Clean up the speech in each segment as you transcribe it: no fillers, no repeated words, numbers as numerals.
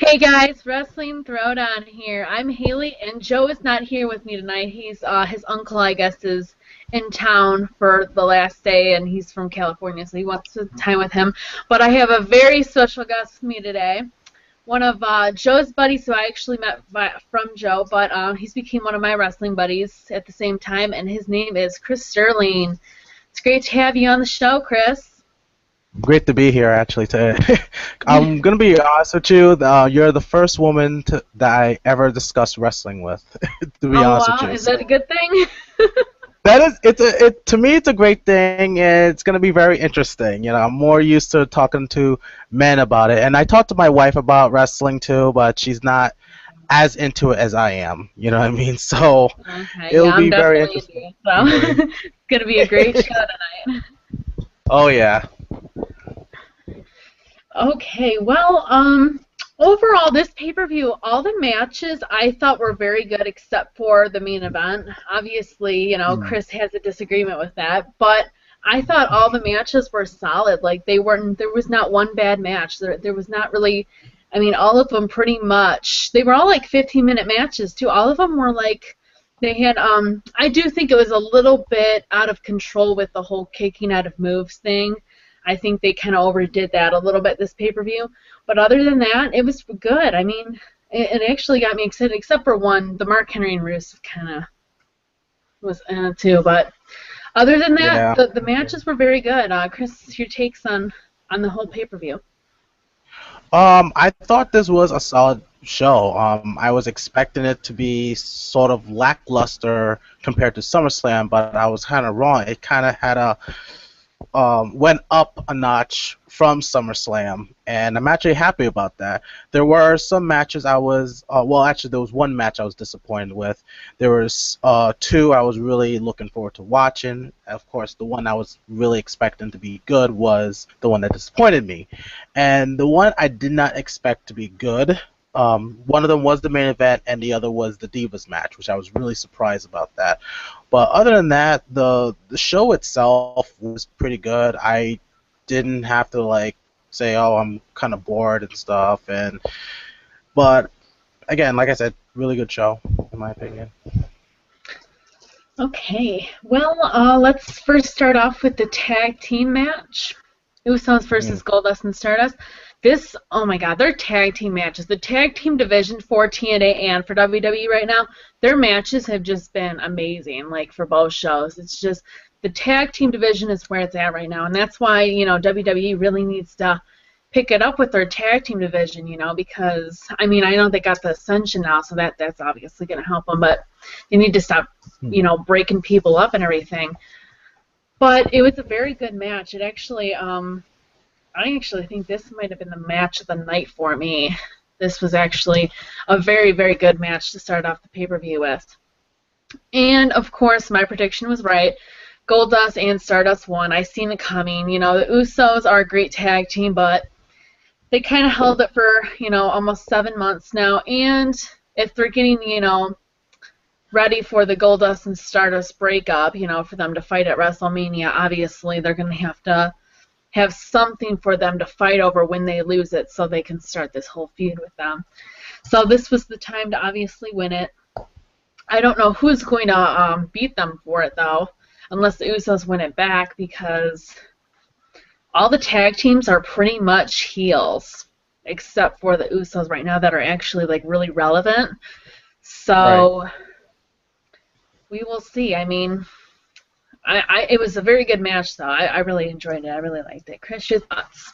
Hey guys, Wrestling Throwdown here. I'm Haley, and Joe is not here with me tonight. He's his uncle, I guess, is in town for the last day, and he's from California, so he wants to time with him. But I have a very special guest with me today. One of Joe's buddies, who I actually met from Joe, but he's became one of my wrestling buddies at the same time, and his name is Chris Sterling. It's great to have you on the show, Chris. Great to be here, actually. Today, I'm gonna be honest with you. You're the first woman that I ever discussed wrestling with. To be Oh honest with wow, you, is that a good thing? that is, to me, it's a great thing. And it's gonna be very interesting. I'm more used to talking to men about it, and I talked to my wife about wrestling too, but she's not as into it as I am. You know what I mean? So Okay, yeah, it'll I'm be very definitely interesting. into it. So it's gonna be a great show tonight. Oh yeah. Okay, well, overall, this pay-per-view, all the matches I thought were very good except for the main event. Obviously, Chris has a disagreement with that, but I thought all the matches were solid. Like there was not one bad match. There was not really, I mean, all of them pretty much. They were all like 15-minute matches too. All of them were like they had. I do think it was a little bit out of control with the whole kicking out of moves thing. I think they kind of overdid that a little bit this pay-per-view. But other than that, it was good. I mean, it actually got me excited, except for one, the Mark Henry and Rusev kind of was too. But other than that, Yeah. the matches were very good. Chris, your takes on the whole pay-per-view? I thought this was a solid show. I was expecting it to be sort of lackluster compared to SummerSlam, but I was kind of wrong. It kind of had a went up a notch from SummerSlam, and I'm actually happy about that. There were some matches I was, well, actually, there was one match I was disappointed with. There was two I was really looking forward to watching. Of course, the one I was really expecting to be good was the one that disappointed me, and the one I did not expect to be good. One of them was the main event, and the other was the Divas match, which I was really surprised about that. But other than that, the show itself was pretty good. I didn't have to like say, "Oh, I'm kind of bored" and stuff. But again, like I said, really good show in my opinion. Okay, well, let's first start off with the tag team match. Usos Mm. versus Goldust and Stardust. This, oh my God, their tag team matches. The tag team division for TNA and for WWE right now, their matches have just been amazing, like for both shows. It's just the tag team division is where it's at right now, and that's why, WWE really needs to pick it up with their tag team division, because, I mean, I know they got the Ascension now, so that's obviously going to help them, but they need to stop, breaking people up and everything. But it was a very good match. It actually, I actually think this might have been the match of the night for me. This was actually a very, very good match to start off the pay-per-view with. And, of course, my prediction was right. Goldust and Stardust won. I seen it coming. The Usos are a great tag team, but they kind of held it for, almost 7 months now. And if they're getting, ready for the Goldust and Stardust breakup, for them to fight at WrestleMania, obviously they're going to have something for them to fight over when they lose it so they can start this whole feud with them. So this was the time to obviously win it. I don't know who's going to beat them for it, though, unless the Usos win it back, because all the tag teams are pretty much heels, except for the Usos right now that are actually like really relevant. Right. So we will see. I mean, it was a very good match, though. I really enjoyed it. I really liked it. Chris, your thoughts?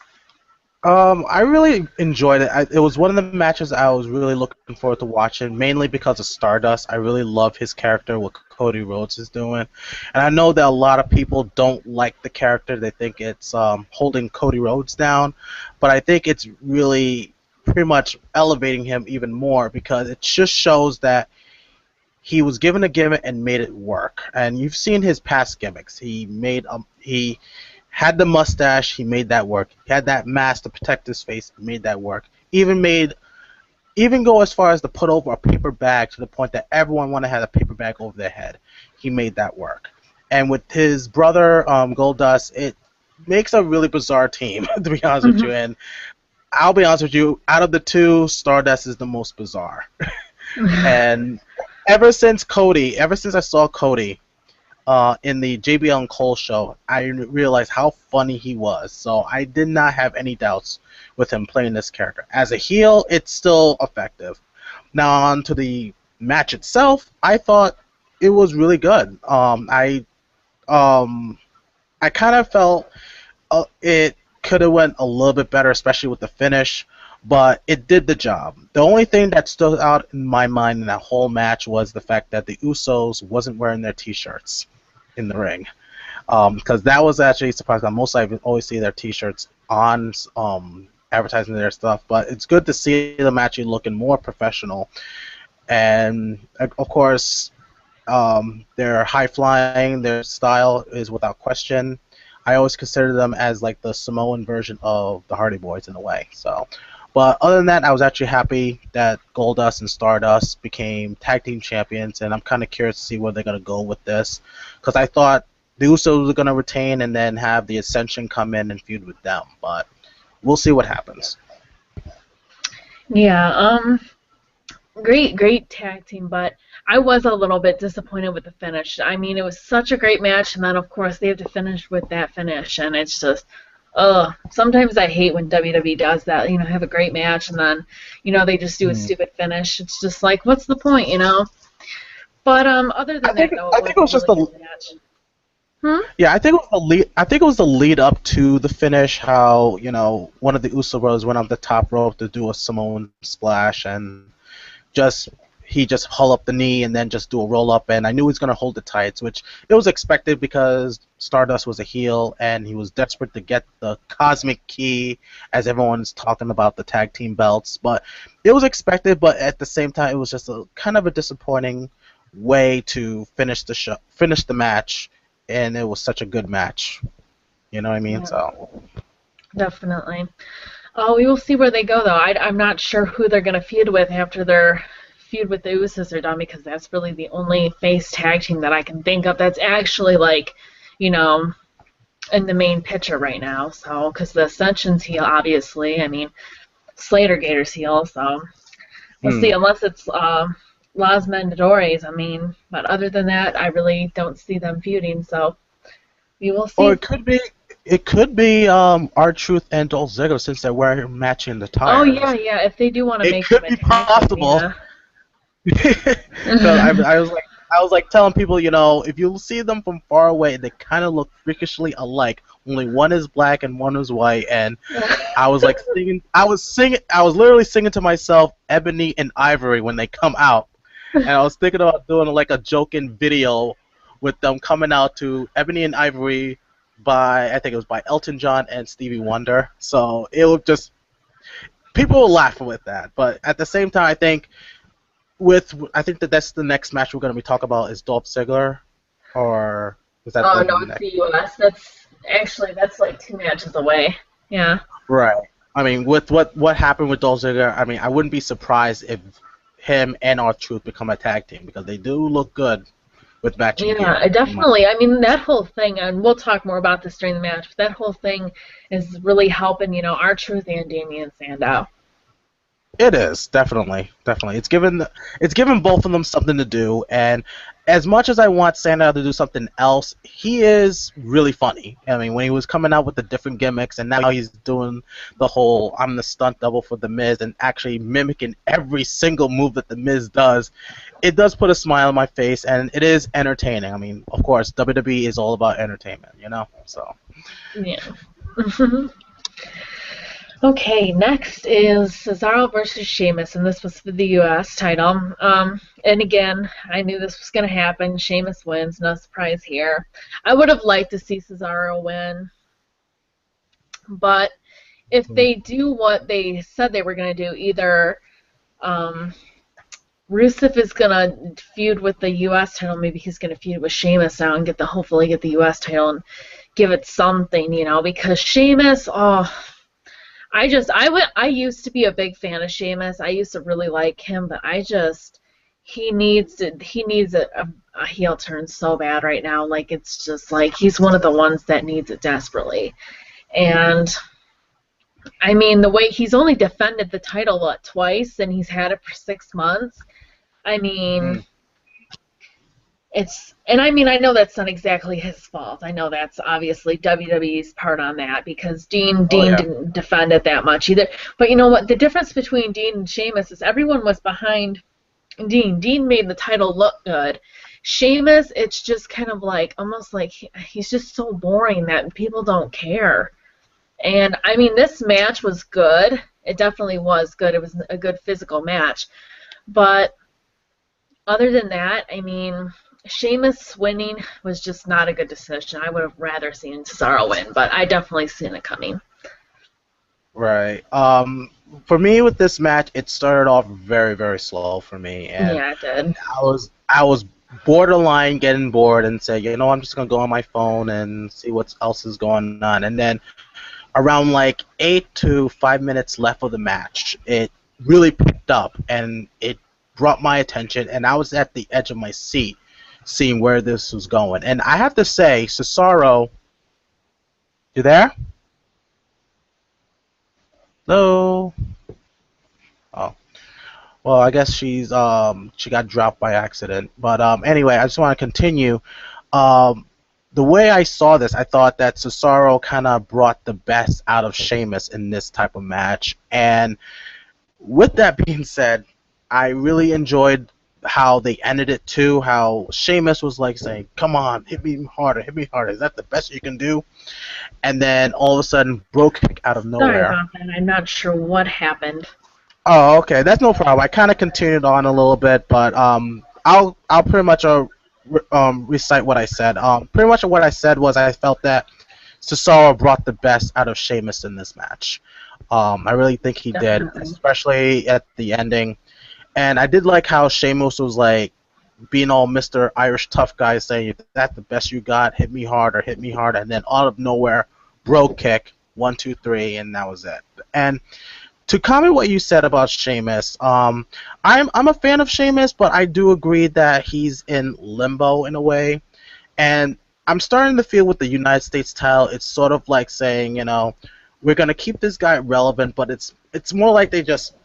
I really enjoyed it. It was one of the matches I was really looking forward to watching, mainly because of Stardust. I really love his character, what Cody Rhodes is doing. And I know that a lot of people don't like the character. They think it's holding Cody Rhodes down. But I think it's really pretty much elevating him even more because it just shows that he was given a gimmick and made it work. And you've seen his past gimmicks. He had the mustache, he made that work. He had that mask to protect his face, made that work. Even go as far as to put over a paper bag to the point that everyone wanted to have a paper bag over their head. He made that work. And with his brother Goldust, it makes a really bizarre team, to be honest with you. And I'll be honest with you. Out of the two, Stardust is the most bizarre. And ever since I saw Cody in the JBL and Cole show, I realized how funny he was. So I did not have any doubts with him playing this character. As a heel, it's still effective. Now on to the match itself. I thought it was really good. Um, I kind of felt it could have went a little bit better, especially with the finish, but it did the job. The only thing that stood out in my mind in that whole match was the fact that the Usos wasn't wearing their T-shirts in the ring, because that was actually surprising. Most I always see their T-shirts on advertising their stuff, but it's good to see them actually looking more professional. And of course, their high flying, their style is without question. I always consider them as like the Samoan version of the Hardy Boys in a way. So, but other than that, I was actually happy that Goldust and Stardust became tag team champions, and I'm kind of curious to see where they're gonna go with this, because I thought the Usos were gonna retain and then have the Ascension come in and feud with them, but we'll see what happens. Yeah, great tag team, but I was a little bit disappointed with the finish. I mean, it was such a great match, and then of course they have to finish with that finish, and it's just, ugh. Sometimes I hate when WWE does that. Have a great match, and then, they just do a stupid finish. It's just like, what's the point? But other than that, though, I think it was just a really good match. Yeah, I think it was the lead. I think it was the lead up to the finish. How one of the Uso brothers went up the top rope to do a Samoan splash, and he just haul up the knee and then just do a roll up, and I knew he was gonna hold the tights, which it was expected because Stardust was a heel and he was desperate to get the cosmic key, as everyone's talking about the tag team belts. But it was expected, but at the same time, it was just a kind of a disappointing way to finish the match, and it was such a good match. You know what I mean? Yeah. So Definitely. Oh, we will see where they go, though. I'm not sure who they're going to feud with after their feud with the Usos are done, because that's really the only face tag team that I can think of that's actually, like, in the main picture right now. So, because the Ascension's heel, obviously. I mean, Slater Gator's heel, so we'll see. Unless it's Las Mandadores, I mean. But other than that, I really don't see them feuding, so we will see. Or it could be R-Truth and Dolph Ziggler, since they're wearing matching attire. Oh yeah. If they do want to make it could be possible. So I was like telling people, if you see them from far away, they kind of look freakishly alike. Only one is black and one is white, and I was like singing. I was literally singing to myself, Ebony and Ivory, when they come out, and I was thinking about doing like a joking video with them coming out to Ebony and Ivory I think it was by Elton John and Stevie Wonder. So it would just, people will laugh with that. But at the same time, I think that's the next match we're going to be talking about is Dolph Ziggler, or is that? Oh no, it's the U.S. That's like 2 matches away. Yeah. Right. I mean, with what happened with Dolph Ziggler, I mean, I wouldn't be surprised if him and R-Truth become a tag team, because they do look good with matching gear. Yeah, definitely. I mean, that whole thing, and we'll talk more about this during the match, but that whole thing is really helping, R-Truth and Damien Sandow. It is, definitely. It's given both of them something to do, and as much as I want Sandow to do something else, he is really funny. I mean, when he was coming out with the different gimmicks, and now he's doing the whole I'm the stunt double for The Miz and actually mimicking every single move that The Miz does, it does put a smile on my face, and it is entertaining. I mean, of course, WWE is all about entertainment, so. Yeah. Okay, next is Cesaro versus Sheamus, and this was for the U.S. title. And again, I knew this was going to happen. Sheamus wins, no surprise here. I would have liked to see Cesaro win, but if they do what they said they were going to do, either Rusev is going to feud with the U.S. title, maybe he's going to feud with Sheamus now and hopefully get the U.S. title and give it something, because Sheamus, I used to be a big fan of Sheamus. I used to really like him, but he needs a heel turn so bad right now. Like, it's just like he's one of the ones that needs it desperately. And I mean, the way he's only defended the title, what, twice, and he's had it for 6 months. I mean, Hmm. and I mean, I know that's not exactly his fault. I know that's obviously WWE's part on that because Oh Dean yeah. didn't defend it that much either. But you know what? The difference between Dean and Sheamus is everyone was behind Dean. Dean made the title look good. Sheamus, it's just kind of like almost like he's just so boring that people don't care. And I mean, this match was good. It definitely was good. It was a good physical match. But other than that, I mean, Sheamus winning was just not a good decision. I would have rather seen Cesaro win, but I definitely seen it coming. Right. For me with this match, it started off very, very slow for me, and Yeah, it did. I was borderline getting bored and say, I'm just gonna go on my phone and see what else is going on. And then around like 8 to 5 minutes left of the match, it really picked up and it brought my attention, and I was at the edge of my seat, seeing where this was going. And I have to say, Cesaro, you there? Hello. Oh. Well, I guess she got dropped by accident. But anyway, I just want to continue. Um, the way I saw this, I thought that Cesaro kind of brought the best out of Sheamus in this type of match. And with that being said, I really enjoyed how they ended it too. How Sheamus was like saying, "Come on, hit me harder, hit me harder. Is that the best you can do?" And then all of a sudden, bro kick out of Sorry nowhere. about that. I'm not sure what happened. Oh, okay, that's no problem. I kind of continued on a little bit, but I'll pretty much recite what I said. Pretty much what I said was I felt that Cesaro brought the best out of Sheamus in this match. I really think he did, Definitely. especially at the ending. And I did like how Sheamus was like being all Mr. Irish tough guy, saying, "If that's the best you got, hit me harder," and then out of nowhere, bro kick, 1, 2, 3, and that was it. And to comment what you said about Sheamus, I'm a fan of Sheamus, but I do agree that he's in limbo in a way, and I'm starting to feel with the United States title, it's sort of like saying, we're gonna keep this guy relevant, but it's more like they just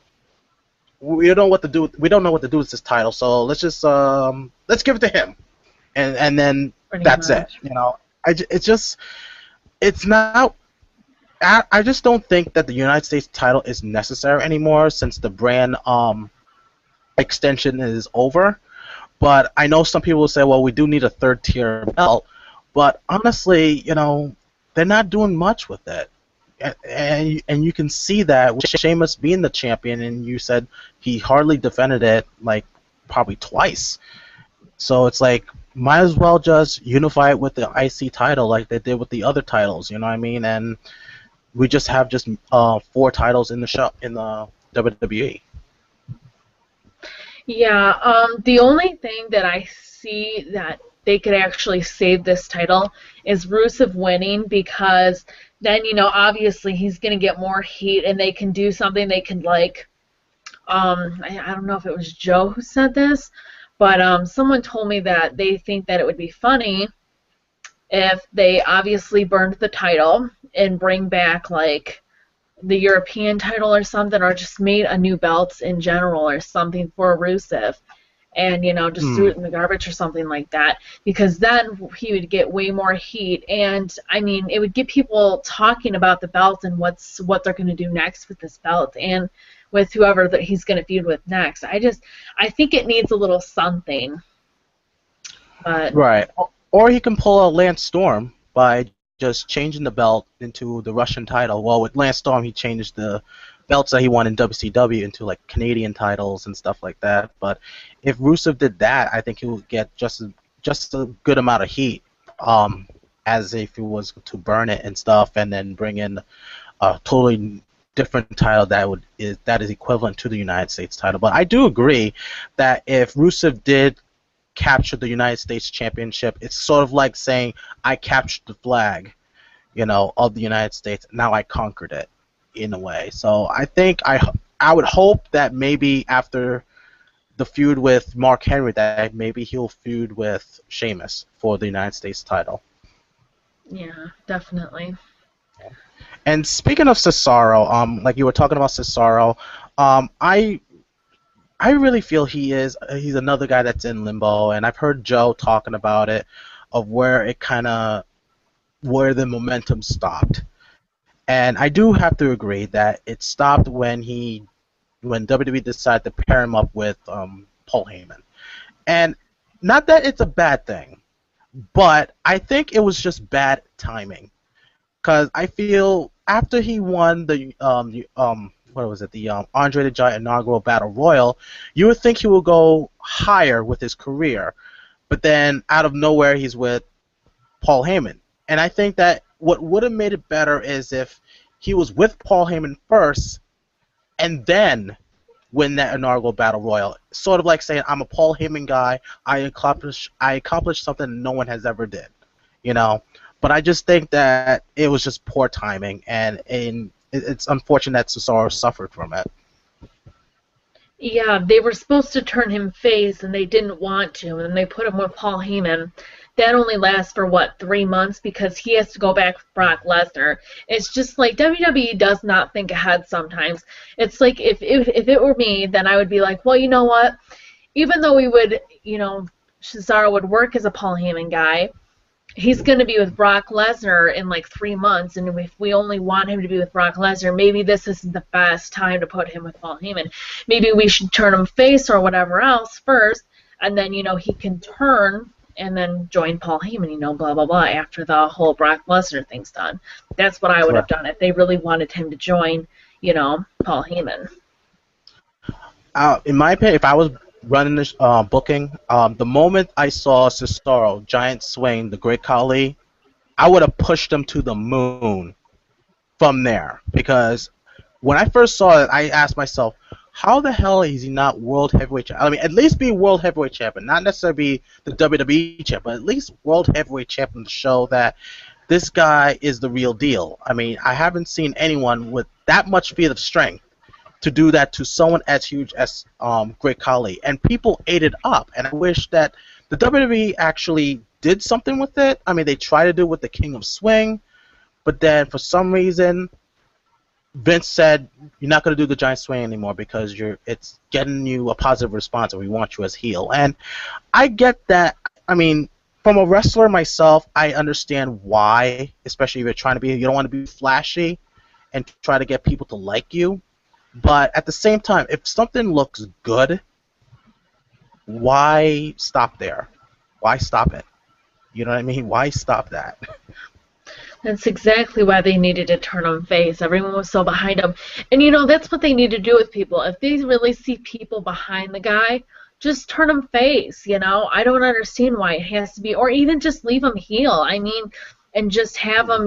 we don't know what to do. We don't know what to do with this title, so let's give it to him, and then Pretty that's it. much. It's just it's not. I just don't think that the United States title is necessary anymore since the brand extension is over. But I know some people will say, well, we do need a third tier belt. But honestly, they're not doing much with it. And you can see that with Sheamus being the champion, and you said he hardly defended it like probably twice. So it's like might as well just unify it with the IC title like they did with the other titles. You know what I mean? And we just have just 4 titles in the show in the WWE. Yeah, the only thing that I see that they could actually save this title is Rusev winning because then, obviously he's going to get more heat and they can do something. They can, like, I don't know if it was Joe who said this, but someone told me that they think that it would be funny if they obviously burned the title and bring back, like, the European title or something, or just made a new belt in general or something for Rusev, and just threw Hmm. it in the garbage or something like that, because then he would get way more heat, and I mean it would get people talking about the belt and what they're going to do next with this belt and with whoever that he's going to feud with next. I think it needs a little something, but Right. Or he can pull a Lance Storm by just changing the belt into the Russian title. Well, with Lance Storm, he changed the belts that he won in WCW into like Canadian titles and stuff like that. But if Rusev did that, I think he would get just a good amount of heat, um, as if he was to burn it and stuff, and then bring in a totally different title that is equivalent to the United States title. But I do agree that if Rusev did capture the United States Championship, it's sort of like saying I captured the flag, of the United States. Now I conquered it, in a way. So I think I would hope that maybe after the feud with Mark Henry, that maybe he'll feud with Sheamus for the United States title. yeah, definitely. And speaking of Cesaro, like you were talking about Cesaro, I really feel he's another guy that's in limbo, and I've heard Joe talking about it, of where it kind of where the momentum stopped. And I do have to agree that it stopped when WWE decided to pair him up with Paul Heyman. And not that it's a bad thing, but I think it was just bad timing. Because I feel after he won the what was it, the Andre the Giant inaugural Battle Royal, you would think he would go higher with his career, but then out of nowhere he's with Paul Heyman. And I think that what would have made it better is if he was with Paul Heyman first and then win that inaugural Battle Royal. Sort of like saying, I'm a Paul Heyman guy, I accomplished something no one has ever did. You know? But I just think that it was just poor timing, and it's unfortunate that Cesaro suffered from it. Yeah, they were supposed to turn him face, and they didn't want to, and they put him with Paul Heyman. That only lasts for, what, 3 months, because he has to go back with Brock Lesnar. It's just like WWE does not think ahead sometimes. It's like if it were me, then I would be like, well, you know what? Even though we would, Cesaro would work as a Paul Heyman guy, he's going to be with Brock Lesnar in like 3 months, and if we only want him to be with Brock Lesnar, maybe this isn't the best time to put him with Paul Heyman. Maybe we should turn him face or whatever else first, and then, he can turn and then join Paul Heyman, blah, blah, blah, after the whole Brock Lesnar thing's done. That's what I would have done if they really wanted him to join, Paul Heyman. In my opinion, if I was running this booking, the moment I saw Cesaro, Giant Swing, the Great Khali, I would have pushed him to the moon from there. Because when I first saw it, I asked myself, how the hell is he not World Heavyweight Champion? I mean, at least be World Heavyweight Champion. Not necessarily be the WWE Champion, but at least World Heavyweight Champion to show that this guy is the real deal. I mean, I haven't seen anyone with that much feat of strength to do that to someone as huge as Great Khali. And people ate it up. And I wish that the WWE actually did something with it. I mean, they tried to do it with the King of Swing, but then for some reason Vince said, you're not going to do the Giant Swing anymore because it's getting you a positive response and we want you as heel. And I get that. I mean, from a wrestler myself, I understand why, especially if you don't want to be flashy and try to get people to like you. But at the same time, if something looks good, why stop there? Why stop it? You know what I mean? Why stop that? That's exactly why they needed to turn him face. Everyone was so behind him. And, that's what they need to do with people. If they really see people behind the guy, just turn him face, I don't understand why it has to be. Or even just leave him heel. I mean, and just have him,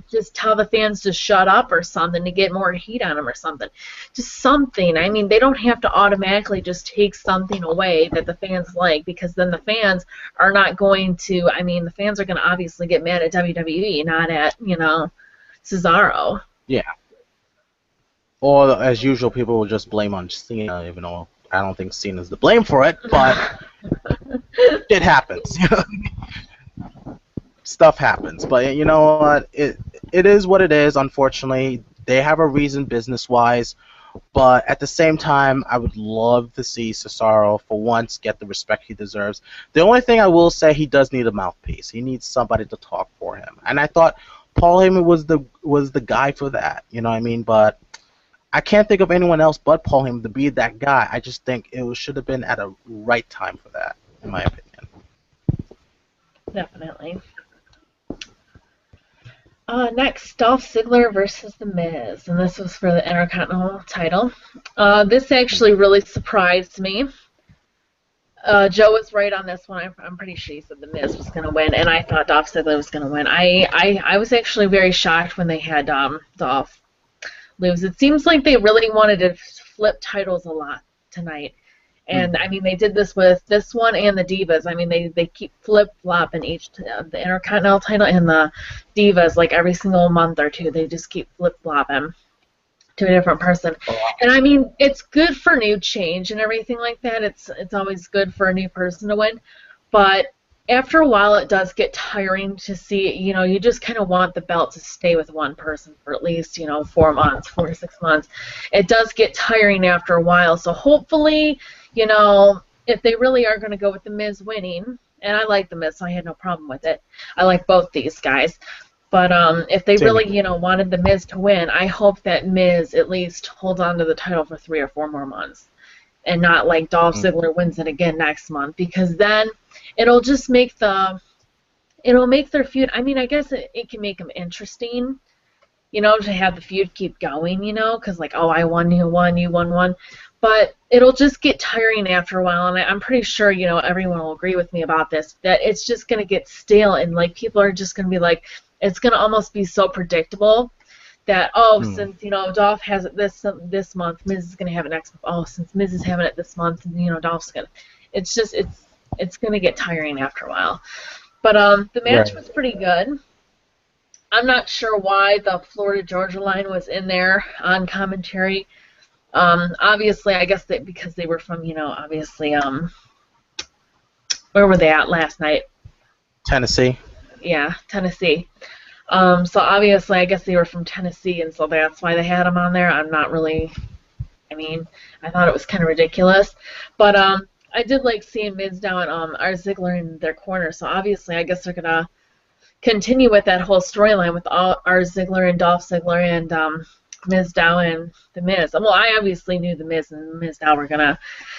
just tell the fans to shut up or something to get more heat on him or something. Just something. I mean, they don't have to automatically just take something away that the fans like, because then the fans are not going to, the fans are going to obviously get mad at WWE, not at, Cesaro. Yeah. Or, as usual, people will just blame on Cena, even though I don't think Cena's the blame for it, but it happens. Stuff happens, but you know what? It is what it is. Unfortunately, they have a reason business-wise, but at the same time, I would love to see Cesaro for once get the respect he deserves. The only thing I will say, he does need a mouthpiece. He needs somebody to talk for him, and I thought Paul Heyman was the guy for that. You know what I mean? But I can't think of anyone else but Paul Heyman to be that guy. I just think it should have been at a right time for that, in my opinion. Definitely. Next, Dolph Ziggler versus The Miz, and this was for the Intercontinental title. This actually really surprised me. Joe was right on this one. I'm pretty sure he said The Miz was going to win, and I thought Dolph Ziggler was going to win. I was actually very shocked when they had Dolph lose. It seems like they really wanted to flip titles a lot tonight. And, they did this with this one and the Divas. They keep flip-flopping the Intercontinental title and the Divas, like, every single month or two. They just keep flip-flopping to a different person. And, it's good for new change and everything like that. It's always good for a new person to win. But after a while it does get tiring to see, you just kind of want the belt to stay with one person for at least, 4 months, 4 to 6 months. It does get tiring after a while, so hopefully, if they really are going to go with The Miz winning, and I like The Miz, so I had no problem with it. I like both these guys. But if they Same. really, wanted The Miz to win, I hope that Miz at least holds on to the title for 3 or 4 more months, and not like Dolph Ziggler wins it again next month, because then it'll just make their feud. I mean, I guess it can make them interesting, to have the feud keep going, because like, oh, I won, you won, you won one. But it'll just get tiring after a while, and I'm pretty sure, everyone will agree with me about this, that it's just going to get stale, and like people are just going to be like, it's going to almost be so predictable that, since, Dolph has it this month, Miz is going to have it next month. Oh, since Miz is having it this month, Dolph's going to. It's just, it's going to get tiring after a while. But the match was pretty good. I'm not sure why the Florida Georgia line was in there on commentary. Obviously, I guess because they were from, obviously, where were they at last night? Tennessee. Yeah, Tennessee. So obviously, I guess they were from Tennessee, and so that's why they had them on there. I'm not really. I mean, I thought it was kind of ridiculous, but I did like seeing Miz down our Ziggler in their corner. So obviously, I guess they're gonna continue with that whole storyline with our Ziggler and Dolph Ziggler and Miz Dow and The Miz. Well, I obviously knew The Miz and Miz Dow were gonna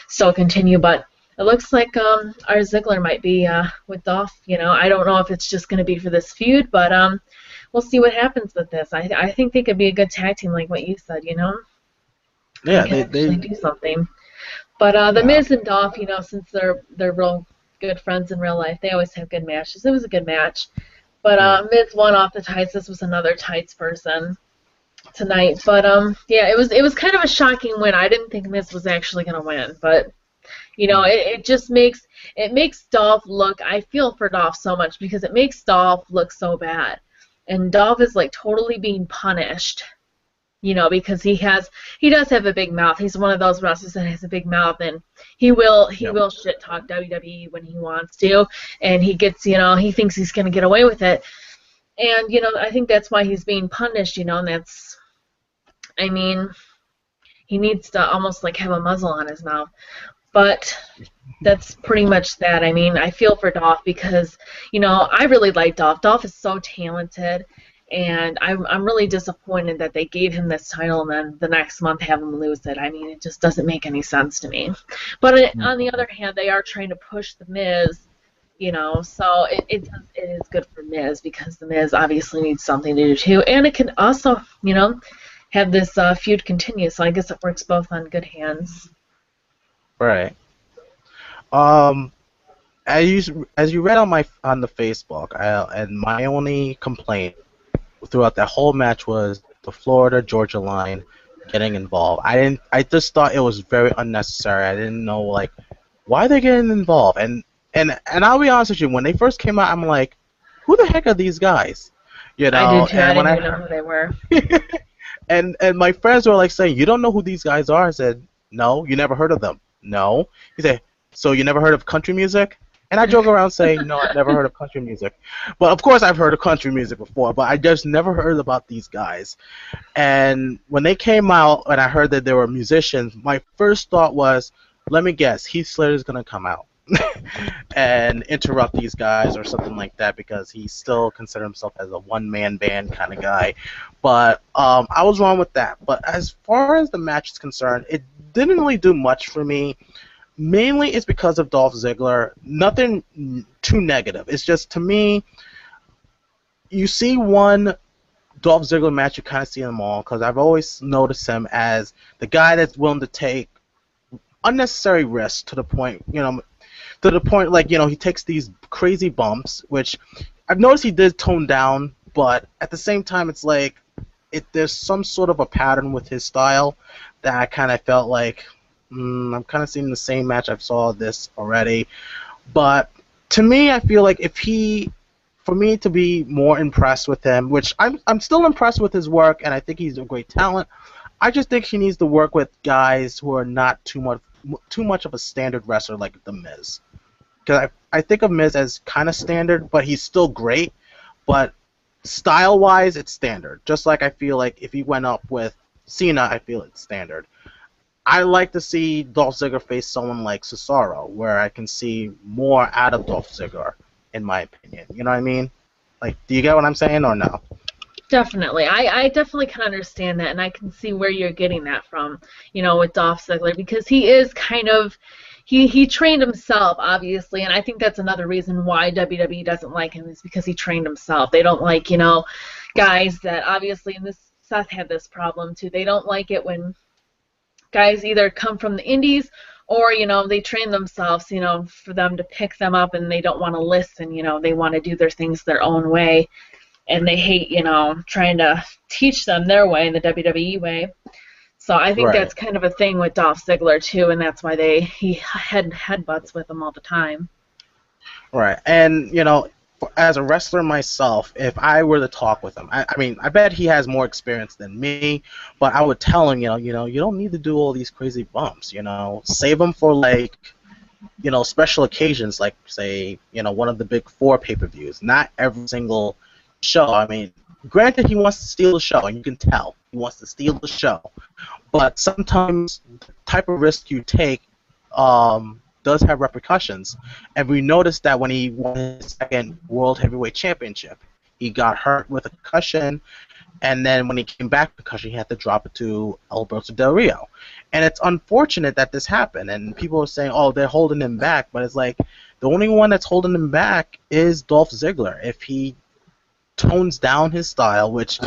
still continue, but it looks like our Ziggler might be with Dolph. I don't know if it's just going to be for this feud, but we'll see what happens with this. I think they could be a good tag team, like what you said. Yeah, they actually do something. But the Miz and Dolph, since they're real good friends in real life, they always have good matches. It was a good match, but Miz won off the tights. This was another tights person tonight, but yeah, it was kind of a shocking win. I didn't think Miz was actually going to win, but. It just makes Dolph look. I feel for Dolph so much because it makes Dolph look so bad, and Dolph is like totally being punished, because he does have a big mouth. He's one of those wrestlers that has a big mouth, and he will shit talk WWE when he wants to, and he gets he thinks he's gonna get away with it, and I think that's why he's being punished, and that's, I mean, he needs to almost like have a muzzle on his mouth. But that's pretty much that. I mean, I feel for Dolph because, I really like Dolph. Dolph is so talented, and I'm really disappointed that they gave him this title and then the next month have him lose it. I mean, it just doesn't make any sense to me. But on the other hand, they are trying to push The Miz, so it is good for Miz because The Miz obviously needs something to do too. And it can also, have this feud continue, so I guess it works both on good hands. Right. As you read on the Facebook, and my only complaint throughout that whole match was the Florida Georgia line getting involved. I just thought it was very unnecessary. I didn't know like why they're getting involved. And I'll be honest with you, when they first came out, I'm like, who the heck are these guys? I did too. I didn't even know who they were. and my friends were like saying, you don't know who these guys are? I said, no, you never heard of them. No. He said, so you never heard of country music? And I joke around saying, no, I've never heard of country music. But of course I've heard of country music before, but I just never heard about these guys. And when they came out and I heard that they were musicians, my first thought was, let me guess, Heath Slater's going to come out and interrupt these guys or something like that because he still considers himself as a one-man band kind of guy. But I was wrong with that. But as far as the match is concerned, it didn't really do much for me. Mainly it's because of Dolph Ziggler. Nothing too negative. It's just, to me, you see one Dolph Ziggler match, you kind of see them all, because I've always noticed him as the guy that's willing to take unnecessary risks to the point, like, he takes these crazy bumps, which I've noticed he did tone down, but at the same time, it's like, there's some sort of a pattern with his style that I kind of felt like, I'm kind of seeing the same match. I've saw this already. But to me, I feel like for me to be more impressed with him, which I'm still impressed with his work, and I think he's a great talent, I just think he needs to work with guys who are not too much of a standard wrestler like The Miz. because I think of Miz as kind of standard, but he's still great. But style-wise, it's standard. Just like I feel like if he went up with Cena, I feel it's standard. I like to see Dolph Ziggler face someone like Cesaro, where I can see more out of Dolph Ziggler, in my opinion. You know what I mean? Like, do you get what I'm saying or no? Definitely. I definitely can understand that, and I can see where you're getting that from, with Dolph Ziggler, because he is kind of, he trained himself, obviously, and I think that's another reason why WWE doesn't like him is because he trained himself. They don't like, guys that, obviously, and Seth had this problem, too. They don't like it when guys either come from the indies or, they train themselves, for them to pick them up, and they don't want to listen, they want to do their things their own way. And they hate, trying to teach them their way, the WWE way. So I think that's kind of a thing with Dolph Ziggler too, and that's why he headbutts with them all the time. Right, and as a wrestler myself, if I were to talk with him, I mean, I bet he has more experience than me, but I would tell him, you don't need to do all these crazy bumps. Save them for like, special occasions, like say, one of the big 4 pay-per-views. Not every single show. I mean, granted, he wants to steal the show, and you can tell he wants to steal the show. But sometimes the type of risk you take does have repercussions. And we noticed that when he won his second World Heavyweight Championship, he got hurt with a concussion, and then when he came back from concussion, he had to drop it to Alberto Del Rio. And it's unfortunate that this happened, and people are saying, oh, they're holding him back, but it's like, the only one that's holding him back is Dolph Ziggler. If he tones down his style, which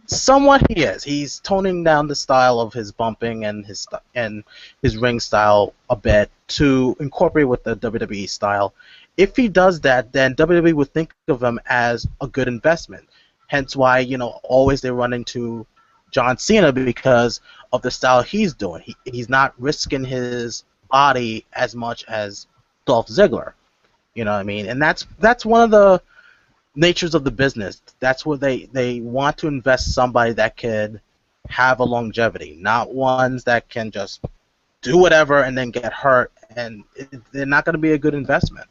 somewhat he is. He's toning down the style of his bumping and his ring style a bit to incorporate with the WWE style. If he does that, then WWE would think of him as a good investment. Hence why, always they run into John Cena because of the style he's doing. He's not risking his body as much as Dolph Ziggler. You know what I mean? And that's one of the natures of the business. That's where they want to invest somebody that could have a longevity, not ones that can just do whatever and then get hurt, and they're not going to be a good investment.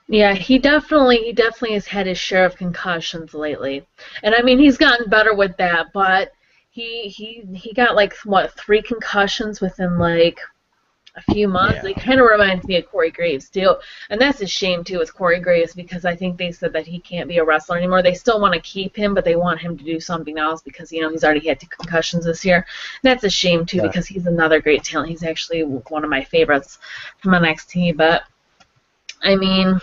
Yeah, he definitely has had his share of concussions lately, and I mean he's gotten better with that, but he got like 3 concussions within like a few months. Yeah. It kind of reminds me of Corey Graves too, and that's a shame too with Corey Graves because I think they said that he can't be a wrestler anymore. They still want to keep him, but they want him to do something else because he's already had 2 concussions this year. And that's a shame too because he's another great talent. He's actually one of my favorites from NXT, but I mean,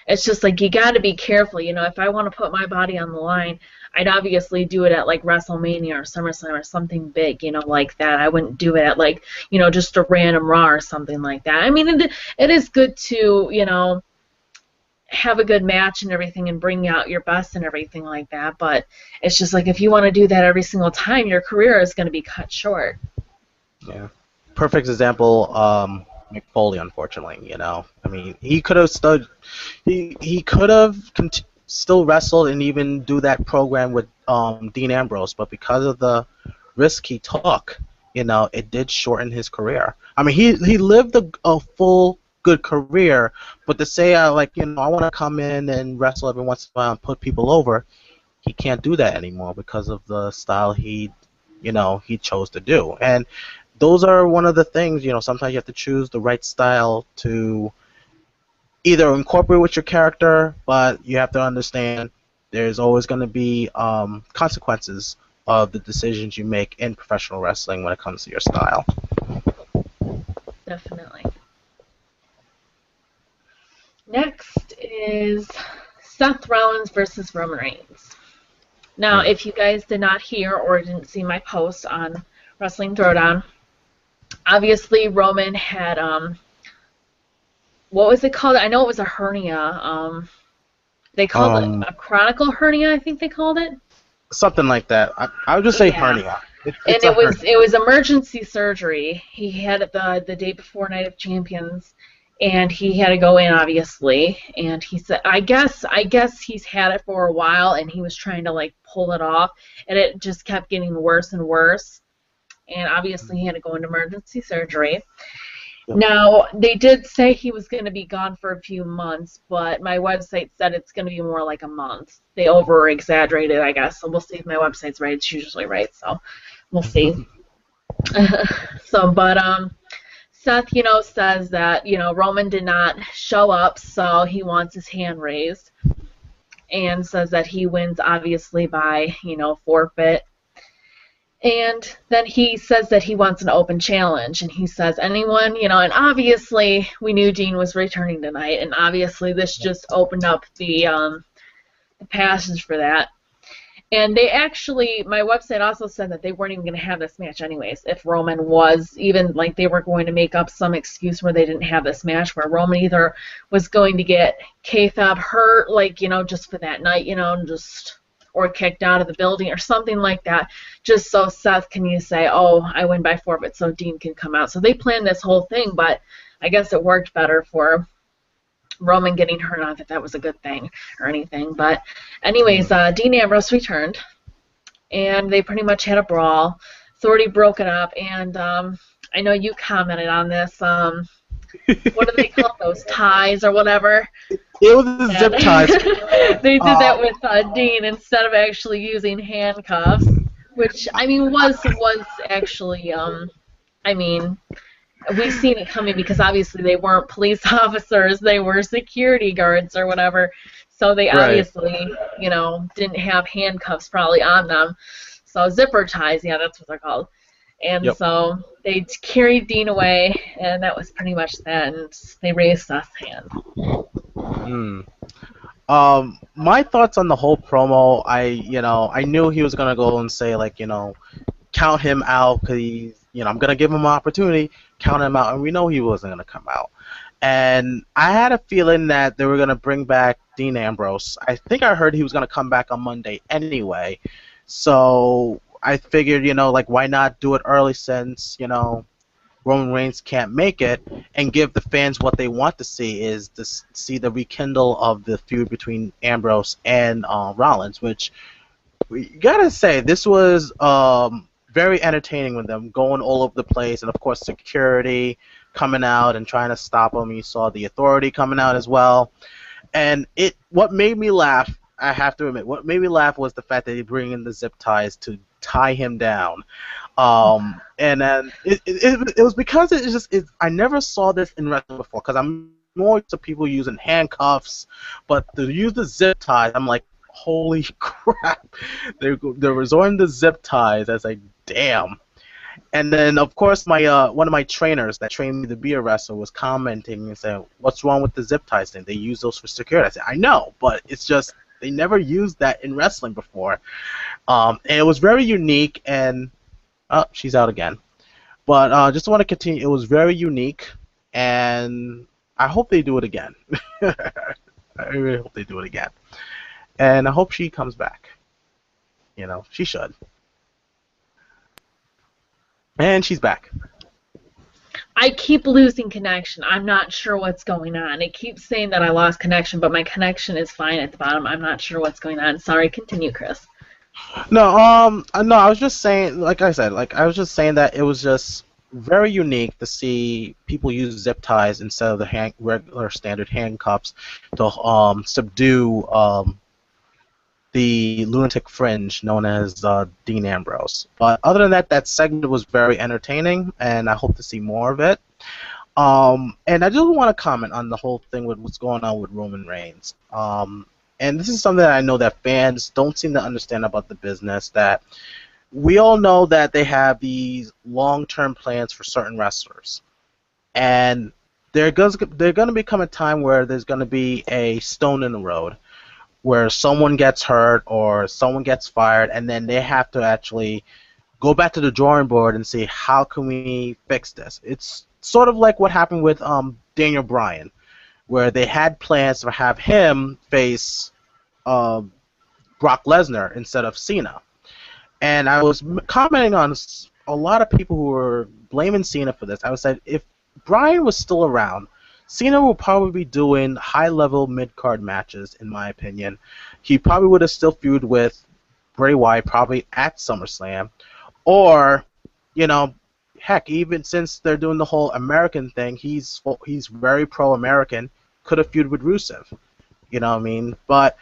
it's just like you got to be careful. If I want to put my body on the line, I'd obviously do it at like WrestleMania or SummerSlam or something big, like that. I wouldn't do it at like, just a random Raw or something like that. I mean, it is good to, have a good match and everything and bring out your best and everything like that. But it's just like if you want to do that every single time, your career is going to be cut short. Yeah. Perfect example, Mick Foley, unfortunately, I mean, he could have still wrestled and even do that program with Dean Ambrose, but because of the risk he took, it did shorten his career. I mean, he lived a full good career, but to say I want to come in and wrestle every once in a while and put people over, he can't do that anymore because of the style he chose to do. And those are one of the things, sometimes you have to choose the right style to either incorporate with your character, but you have to understand there's always going to be consequences of the decisions you make in professional wrestling when it comes to your style. Definitely. Next is Seth Rollins versus Roman Reigns. Now, if you guys did not hear or didn't see my post on Wrestling Throwdown, obviously Roman had what was it called? I know it was a hernia. They called it a chronicle hernia, I think they called it. Something like that. I would just say hernia. It was emergency surgery. He had it the day before Night of Champions, and he had to go in, obviously. And he said, I guess he's had it for a while, and he was trying to like pull it off, and it just kept getting worse and worse. And obviously he had to go into emergency surgery. Yep. Now, they did say he was going to be gone for a few months, but my website said it's going to be more like a month. They over exaggerated, I guess. So we'll see if my website's right. It's usually right, so we'll see. But Seth, says that, Roman did not show up, so he wants his hand raised, and says that he wins obviously by, forfeit. And then he says that he wants an open challenge, and he says anyone, and obviously we knew Dean was returning tonight, and obviously this just opened up the passage for that. And they actually, my website also said that they weren't even going to have this match anyways. If Roman was even, like, they were going to make up some excuse where they didn't have this match, where Roman either was going to get K-Fab hurt, like, just for that night, or kicked out of the building or something like that, just so Seth can say, oh, I win by forfeit, so Dean can come out. So they planned this whole thing, but I guess it worked better for Roman getting hurt. Not that that was a good thing or anything, but anyways, Dean Ambrose returned, and they pretty much had a brawl. Authority broke it up, and I know you commented on this. What do they call those, ties or whatever? It was the zip ties. They did that with Dean instead of actually using handcuffs, which was actually we've seen it coming because obviously they weren't police officers, they were security guards or whatever, so they obviously, didn't have handcuffs probably on them. So zipper ties, yeah, that's what they're called. And so they carried Dean away, and that was pretty much that, and they raised Seth's hand. My thoughts on the whole promo, I knew he was gonna go and say, like, count him out because he's, I'm gonna give him an opportunity, count him out, and we know he wasn't gonna come out. And I had a feeling that they were gonna bring back Dean Ambrose. I think I heard he was gonna come back on Monday anyway, so I figured, like, why not do it early since, Roman Reigns can't make it, and give the fans what they want to see, is to see the rekindle of the feud between Ambrose and Rollins, which we gotta say, this was very entertaining with them going all over the place, and of course security coming out and trying to stop them. You saw the Authority coming out as well, and what made me laugh, I have to admit, what made me laugh was the fact that they bring in the zip ties to tie him down. And then it was because I never saw this in wrestling before, because I'm more used to people using handcuffs, but to use the zip ties, I'm like, holy crap! They're resorting to zip ties. I was like, damn. And then of course my one of my trainers that trained me to be a wrestler was commenting and saying, "What's wrong with the zip ties thing? They use those for security." I said, "I know, but it's just they never used that in wrestling before." And it was very unique, and she's out again. But just want to continue. It was very unique, and I hope they do it again. I really hope they do it again, and I hope she comes back. She should. And she's back. I keep losing connection. I'm not sure what's going on. It keeps saying that I lost connection, but my connection is fine at the bottom. I'm not sure what's going on. Sorry, continue, Chris. No, no, I was just saying, like I said, I was just saying that it was just very unique to see people use zip ties instead of the regular standard handcuffs to subdue the lunatic fringe known as Dean Ambrose. But other than that, that segment was very entertaining, and I hope to see more of it. And I just want to comment on the whole thing with what's going on with Roman Reigns. And this is something that I know that fans don't seem to understand about the business, that we all know that they have these long-term plans for certain wrestlers. And there's going to become a time where there's going to be a stone in the road, where someone gets hurt or someone gets fired, and then they have to actually go back to the drawing board and see, how can we fix this? It's sort of like what happened with Daniel Bryan, where they had plans to have him face Brock Lesnar instead of Cena. And I was commenting on a lot of people who were blaming Cena for this. I was saying, if Bryan was still around, Cena will probably be doing high-level mid-card matches, in my opinion. He probably would have still feuded with Bray Wyatt probably at SummerSlam. Or, heck, even since they're doing the whole American thing, he's very pro-American. Could have feuded with Rusev. You know what I mean? But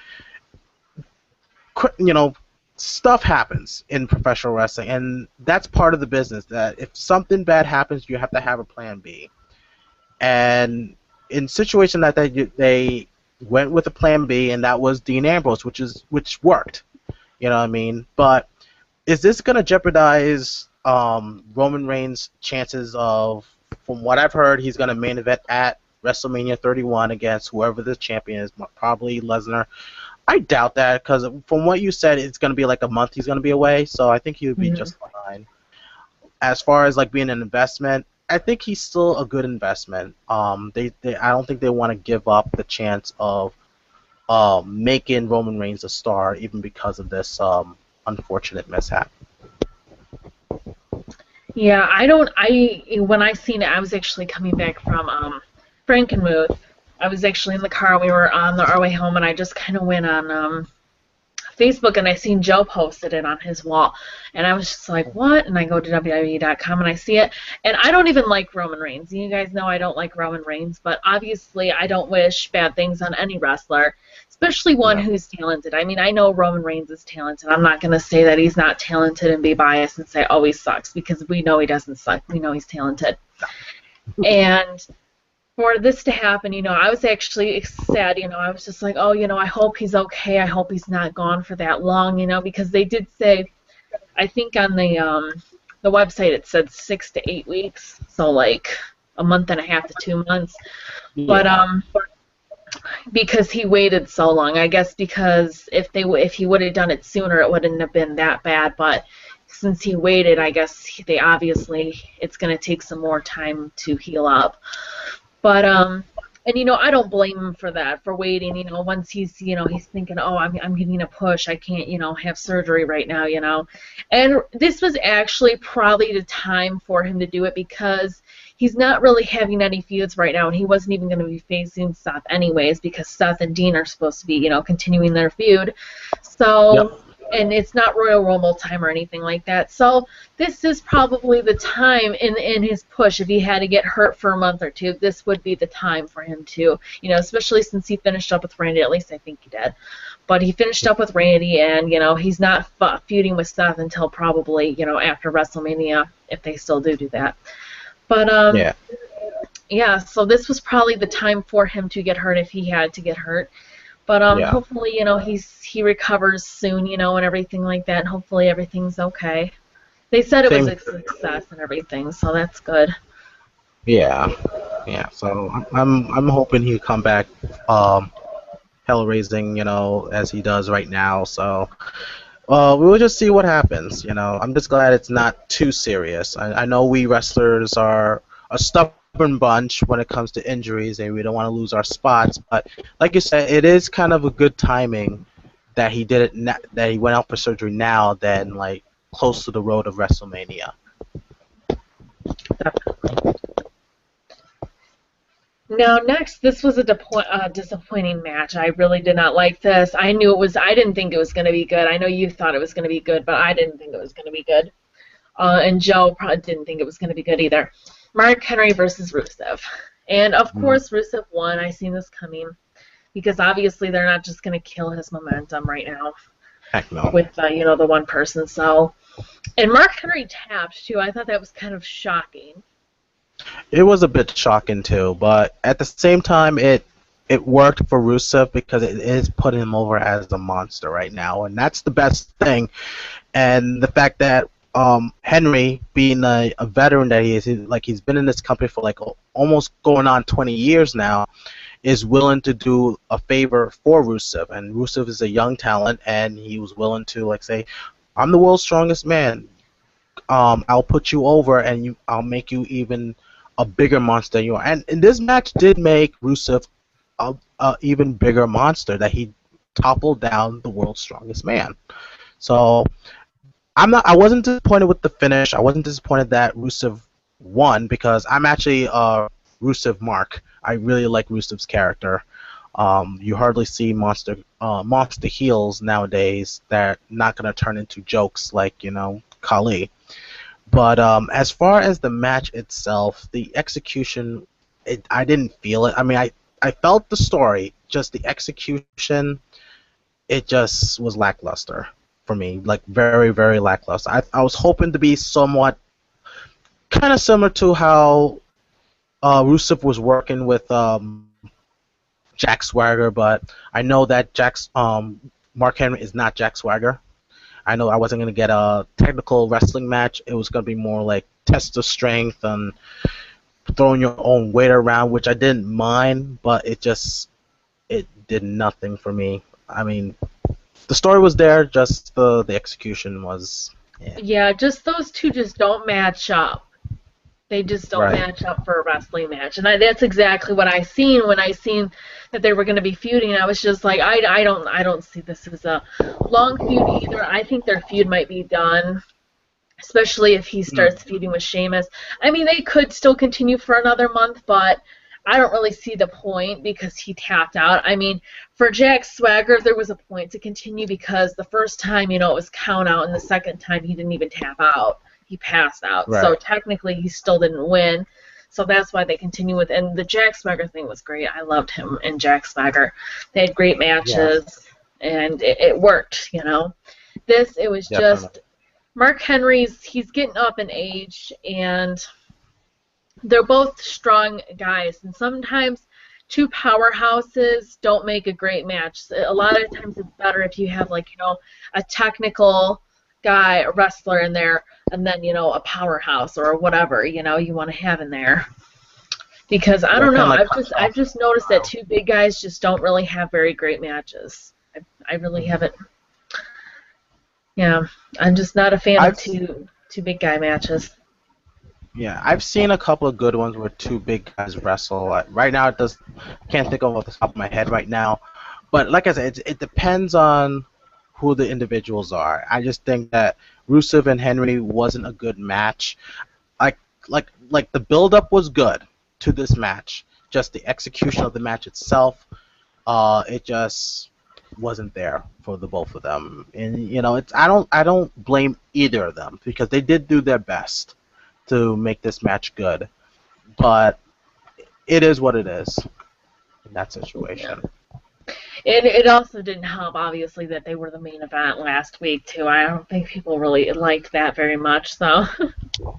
you know, stuff happens in professional wrestling, and that's part of the business. That if something bad happens, you have to have a plan B. And in situation like that, they went with a plan B, and that was Dean Ambrose, which worked. You know what I mean? But is this going to jeopardize Roman Reigns' chances of, from what I've heard, he's going to main event at WrestleMania 31 against whoever the champion is, probably Lesnar. I doubt that, because from what you said, it's going to be like a month he's going to be away, so I think he would be just fine. As far as like being an investment, I think he's still a good investment. I don't think they want to give up the chance of making Roman Reigns a star, even because of this unfortunate mishap. Yeah, when I seen it, I was actually coming back from Frankenmuth. I was actually in the car. We were on our way home, and I just kind of went on Facebook, and I seen Joe posted it on his wall, and I was just like, what? And I go to WWE.com, and I see it, and I don't even like Roman Reigns. You guys know I don't like Roman Reigns, but obviously I don't wish bad things on any wrestler, especially one who's talented. I mean, I know Roman Reigns is talented. I'm not going to say that he's not talented and be biased and say, oh, he sucks, because we know he doesn't suck. We know he's talented. And for this to happen, you know, I was actually sad, you know, I was just like, oh, you know, I hope he's okay, I hope he's not gone for that long, you know, because they did say, I think on the website it said 6 to 8 weeks, so like a month and a half to 2 months, but because he waited so long, I guess because if he would have done it sooner, it wouldn't have been that bad, but since he waited, I guess it's going to take some more time to heal up. But and you know, I don't blame him for that, for waiting. You know, once he's thinking, oh, I'm getting a push, I can't, you know, have surgery right now, you know. And this was actually probably the time for him to do it, because he's not really having any feuds right now, and he wasn't even going to be facing Seth anyways, because Seth and Dean are supposed to be, you know, continuing their feud. So. Yep. And it's not Royal Rumble time or anything like that. So this is probably the time in his push. If he had to get hurt for a month or two, this would be the time for him to, you know, especially since he finished up with Randy. At least I think he did. But he finished up with Randy, and, you know, he's not feuding with Seth until probably, you know, after WrestleMania, if they still do that. But, yeah, so this was probably the time for him to get hurt if he had to get hurt. But hopefully, you know, he recovers soon, you know, and everything like that. And hopefully everything's okay. They said it was a success and everything, so that's good. Yeah. So I'm hoping he'll come back, hell raising, you know, as he does right now. So we will just see what happens. You know, I'm just glad it's not too serious. I know we wrestlers are a stubborn bunch when it comes to injuries, and we don't want to lose our spots, but like you said, it is kind of a good timing that he did it that he went out for surgery now, than like close to the road of WrestleMania. Now next, this was a disappointing match. I really did not like this. I didn't think it was going to be good. I know you thought it was going to be good, but I didn't think it was going to be good. And Joe probably didn't think it was going to be good either. Mark Henry versus Rusev. And, of course, Rusev won. I seen this coming, because obviously they're not just going to kill his momentum right now. Heck no. With, you know, the one person. So, and Mark Henry tapped, too. I thought that was kind of shocking. It was a bit shocking, too, but at the same time, it worked for Rusev, because it is putting him over as a monster right now, and that's the best thing. And the fact that Henry, being a veteran that he is, like he's been in this company for like almost going on 20 years now, is willing to do a favor for Rusev. And Rusev is a young talent, and he was willing to like say, "I'm the world's strongest man. I'll put you over, and I'll make you even a bigger monster than you are." And this match did make Rusev a even bigger monster, that he toppled down the world's strongest man. So I wasn't disappointed with the finish. I wasn't disappointed that Rusev won, because I'm actually Rusev Mark. I really like Rusev's character. You hardly see monster heels nowadays that are not going to turn into jokes like, you know, Khali. But as far as the match itself, the execution, I didn't feel it. I mean, I felt the story, just the execution, it just was lackluster for me. Like very, very lackluster. I was hoping to be somewhat kind of similar to how Rusev was working with Jack Swagger, but I know that Mark Henry is not Jack Swagger. I know I wasn't going to get a technical wrestling match. It was going to be more like test of strength and throwing your own weight around, which I didn't mind, but it did nothing for me. I mean, the story was there, just the execution was, yeah. Yeah, just those two just don't match up. They just don't Right. match up for a wrestling match, and that's exactly what I seen when I seen that they were going to be feuding. I was just like, I don't see this as a long feud either. I think their feud might be done, especially if he starts feuding with Sheamus. I mean, they could still continue for another month, but I don't really see the point because he tapped out. I mean, for Jack Swagger, there was a point to continue because the first time, it was count out, and the second time he didn't even tap out. He passed out. Right. So technically he still didn't win. So that's why they continue with, and the Jack Swagger thing was great. I loved him and Jack Swagger. They had great matches, and it worked, It was Definitely. just Mark Henry's, he's getting up in age, and they're both strong guys, and sometimes two powerhouses don't make a great match. A lot of times it's better if you have, like, a technical guy, a wrestler in there, and then, a powerhouse or whatever, you want to have in there. Because I don't know, I've just noticed that two big guys just don't really have very great matches. I really haven't. Yeah, I'm just not a fan of two big guy matches. Yeah, I've seen a couple of good ones where two big guys wrestle. Right now, can't think of off the top of my head right now. But like I said, it depends on who the individuals are. I just think that Rusev and Henry wasn't a good match. Like the build-up was good to this match. Just the execution of the match itself, it just wasn't there for the both of them. And I don't blame either of them because they did do their best to make this match good, but it is what it is in that situation. It also didn't help, obviously, that they were the main event last week, too. I don't think people really liked that very much, so.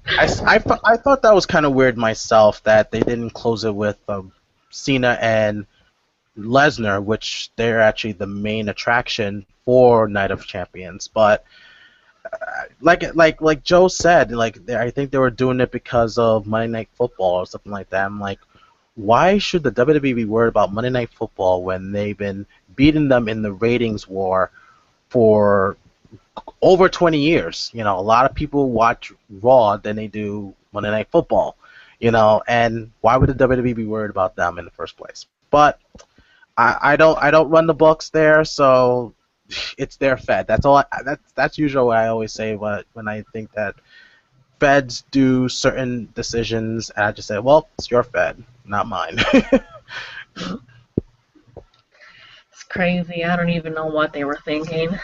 I thought that was kind of weird myself, that they didn't close it with Cena and Lesnar, which they're actually the main attraction for Night of Champions. But like Joe said, I think they were doing it because of Monday Night Football or something like that. I'm like, why should the WWE be worried about Monday Night Football when they've been beating them in the ratings war for over 20 years? A lot of people watch Raw than they do Monday Night Football, and why would the WWE be worried about them in the first place? But I don't run the books there, so it's their Fed. That's usually what I always say when I think that Feds do certain decisions, and I just say, well, it's your Fed, not mine. It's crazy. I don't even know what they were thinking.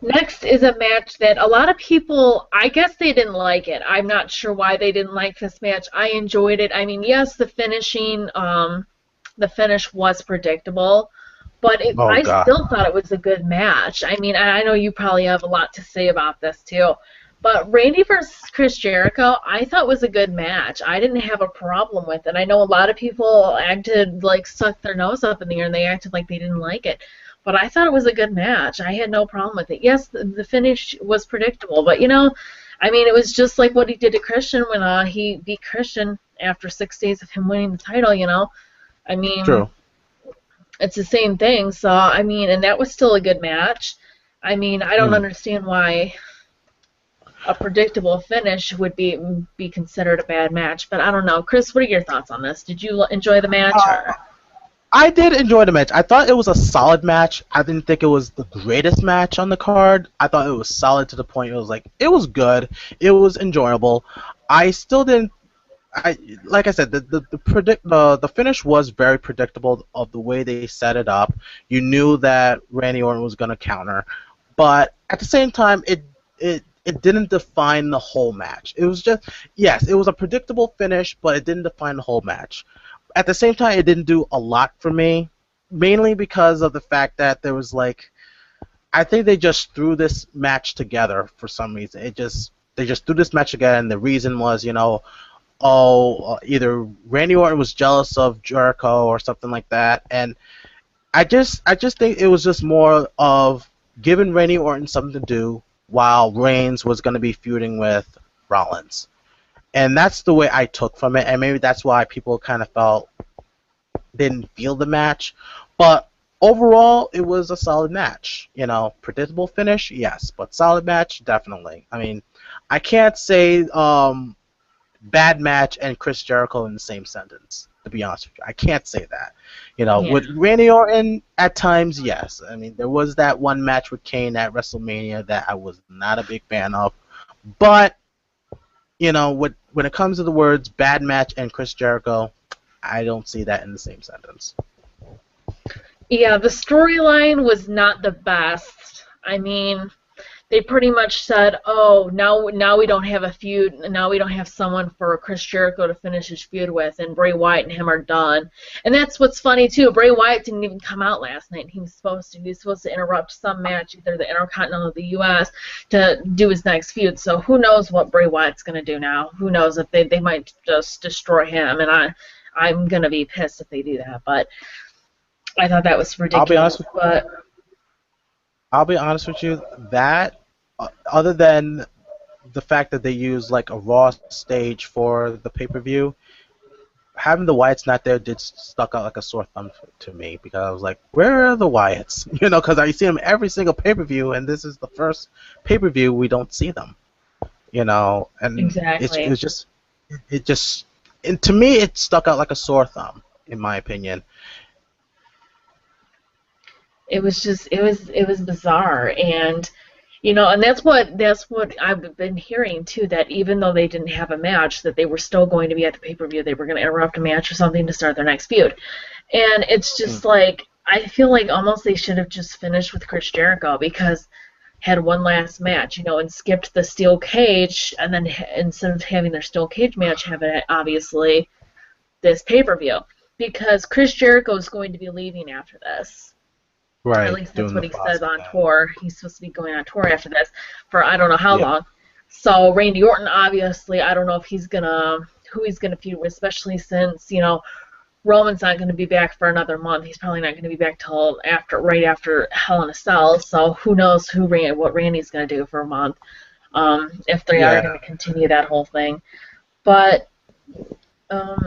Next is a match that a lot of people, I guess they didn't like it. I'm not sure why they didn't like this match. I enjoyed it. I mean, yes, the finish was predictable, but I still thought it was a good match. I mean, I know you probably have a lot to say about this too, but Randy versus Chris Jericho, I thought was a good match. I didn't have a problem with it. I know a lot of people stuck their nose up in the air and they acted like they didn't like it. But I thought it was a good match. I had no problem with it. Yes, the finish was predictable, but I mean, it was just like what he did to Christian when he beat Christian after 6 days of him winning the title. I mean, True. It's the same thing. So I mean, and that was still a good match. I mean, I don't understand why a predictable finish would be considered a bad match, but I don't know. Chris, what are your thoughts on this? Did you enjoy the match? I did enjoy the match. I thought it was a solid match. I didn't think it was the greatest match on the card. I thought it was solid to the point it was good. It was enjoyable. I still didn't. Like I said, the finish was very predictable of the way they set it up. You knew that Randy Orton was going to counter, but at the same time, it didn't define the whole match. It was just, yes, it was a predictable finish, but it didn't define the whole match. At the same time, it didn't do a lot for me, mainly because of the fact that there was like, I think they just threw this match together for some reason. They just threw this match together, and the reason was, either Randy Orton was jealous of Jericho or something like that, and I just think it was just more of giving Randy Orton something to do while Reigns was going to be feuding with Rollins. And that's the way I took from it, and maybe that's why people kind of didn't feel the match. But overall, it was a solid match. Predictable finish, yes, but solid match, definitely. I mean, I can't say bad match and Chris Jericho in the same sentence, to be honest with you. I can't say that. Yeah. With Randy Orton, at times, yes. I mean, there was that one match with Kane at WrestleMania that I was not a big fan of. But, when it comes to the words bad match and Chris Jericho, I don't see that in the same sentence. Yeah, the storyline was not the best. I mean, they pretty much said, oh, now we don't have a feud, now we don't have someone for Chris Jericho to finish his feud with, and Bray Wyatt and him are done. And that's what's funny, too. Bray Wyatt didn't even come out last night. He was supposed to interrupt some match, either the Intercontinental or the U.S., to do his next feud. So who knows what Bray Wyatt's going to do now. Who knows if they might just destroy him, and I'm going to be pissed if they do that. But I thought that was ridiculous. I'll be honest with you, that, other than the fact that they used like a Raw stage for the pay-per-view, having the Wyatts not there did stuck out like a sore thumb to me, because I was like, where are the Wyatts? Because I see them every single pay-per-view, and this is the first pay-per-view we don't see them. And exactly. And to me, it stuck out like a sore thumb, in my opinion. It was bizarre, and and that's what I've been hearing too, that even though they didn't have a match, that they were still going to be at the pay-per-view. They were going to interrupt a match or something to start their next feud. And it's just like, I feel like almost they should have just finished with Chris Jericho, because had one last match, and skipped the steel cage, and then instead of having their steel cage match, have it obviously this pay-per-view, because Chris Jericho is going to be leaving after this. Right. At least that's what he says on tour. He's supposed to be going on tour after this for I don't know how long. So Randy Orton, obviously, I don't know if who he's gonna feud with, especially since Roman's not gonna be back for another month. He's probably not gonna be back till right after Hell in a Cell. So who knows what Randy's gonna do for a month, if they are gonna continue that whole thing. But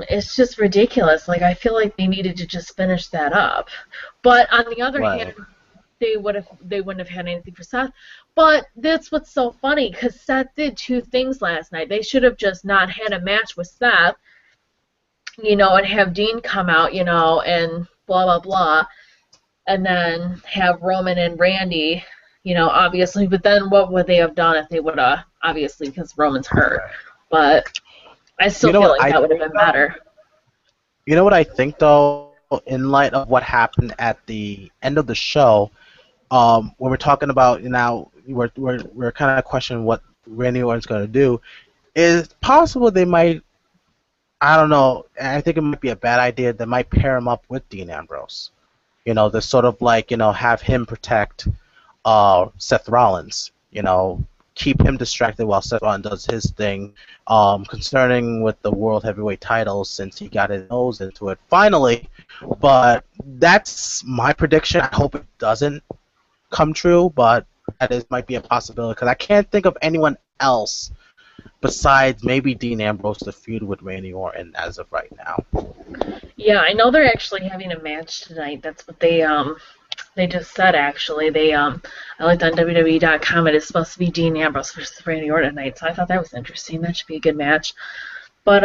it's just ridiculous. Like, I feel like they needed to just finish that up. But on the other hand, they wouldn't have had anything for Seth. But that's what's so funny, because Seth did two things last night. They should have just not had a match with Seth, and have Dean come out, and blah, blah, blah, and then have Roman and Randy, obviously. But then what would they have done if they would have, obviously, because Roman's hurt. But I still feel like that would have been better. You know what I think, though, in light of what happened at the end of the show, when we're talking about, we're kind of questioning what Randy Orton's going to do, is possible they might, I don't know, I think it might be a bad idea, they might pair him up with Dean Ambrose. To sort of like, have him protect Seth Rollins, keep him distracted while Seth Rollins does his thing, concerning with the World Heavyweight title, since he got his nose into it finally. But that's my prediction. I hope it doesn't come true, but might be a possibility, because I can't think of anyone else besides maybe Dean Ambrose to feud with Randy Orton as of right now. Yeah, I know they're actually having a match tonight. That's what they just said, actually. I looked on WWE.com. It is supposed to be Dean Ambrose versus Randy Orton tonight, so I thought that was interesting. That should be a good match. But,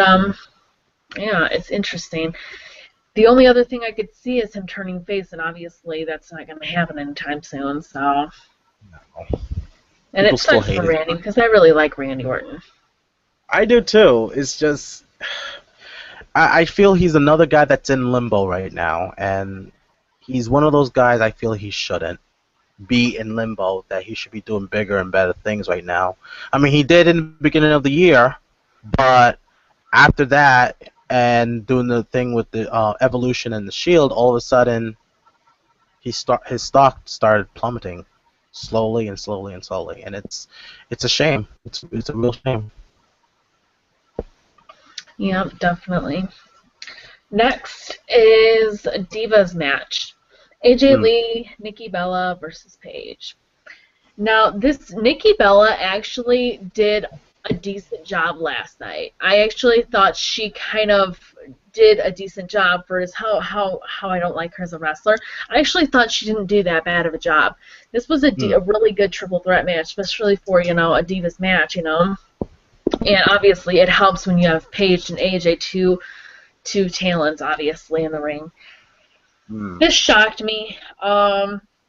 yeah, it's interesting. The only other thing I could see is him turning face, and obviously that's not going to happen anytime soon, so... No. And it sucks for Randy, because I really like Randy Orton. I do, too. It's just... I feel he's another guy that's in limbo right now, and... he's one of those guys I feel he shouldn't be in limbo, that he should be doing bigger and better things right now. I mean, he did in the beginning of the year, but after that and doing the thing with the Evolution and the Shield, all of a sudden his stock started plummeting slowly and slowly and slowly, and it's a shame. It's a real shame. Yep, definitely. Next is a Divas match. AJ Lee, Nikki Bella versus Paige. Now, this Nikki Bella actually did a decent job last night. I actually thought she kind of did a decent job for how I don't like her as a wrestler. I actually thought she didn't do that bad of a job. This was a really good triple threat match, especially for, a Divas match, And obviously it helps when you have Paige and AJ, two talents, obviously, in the ring. This shocked me.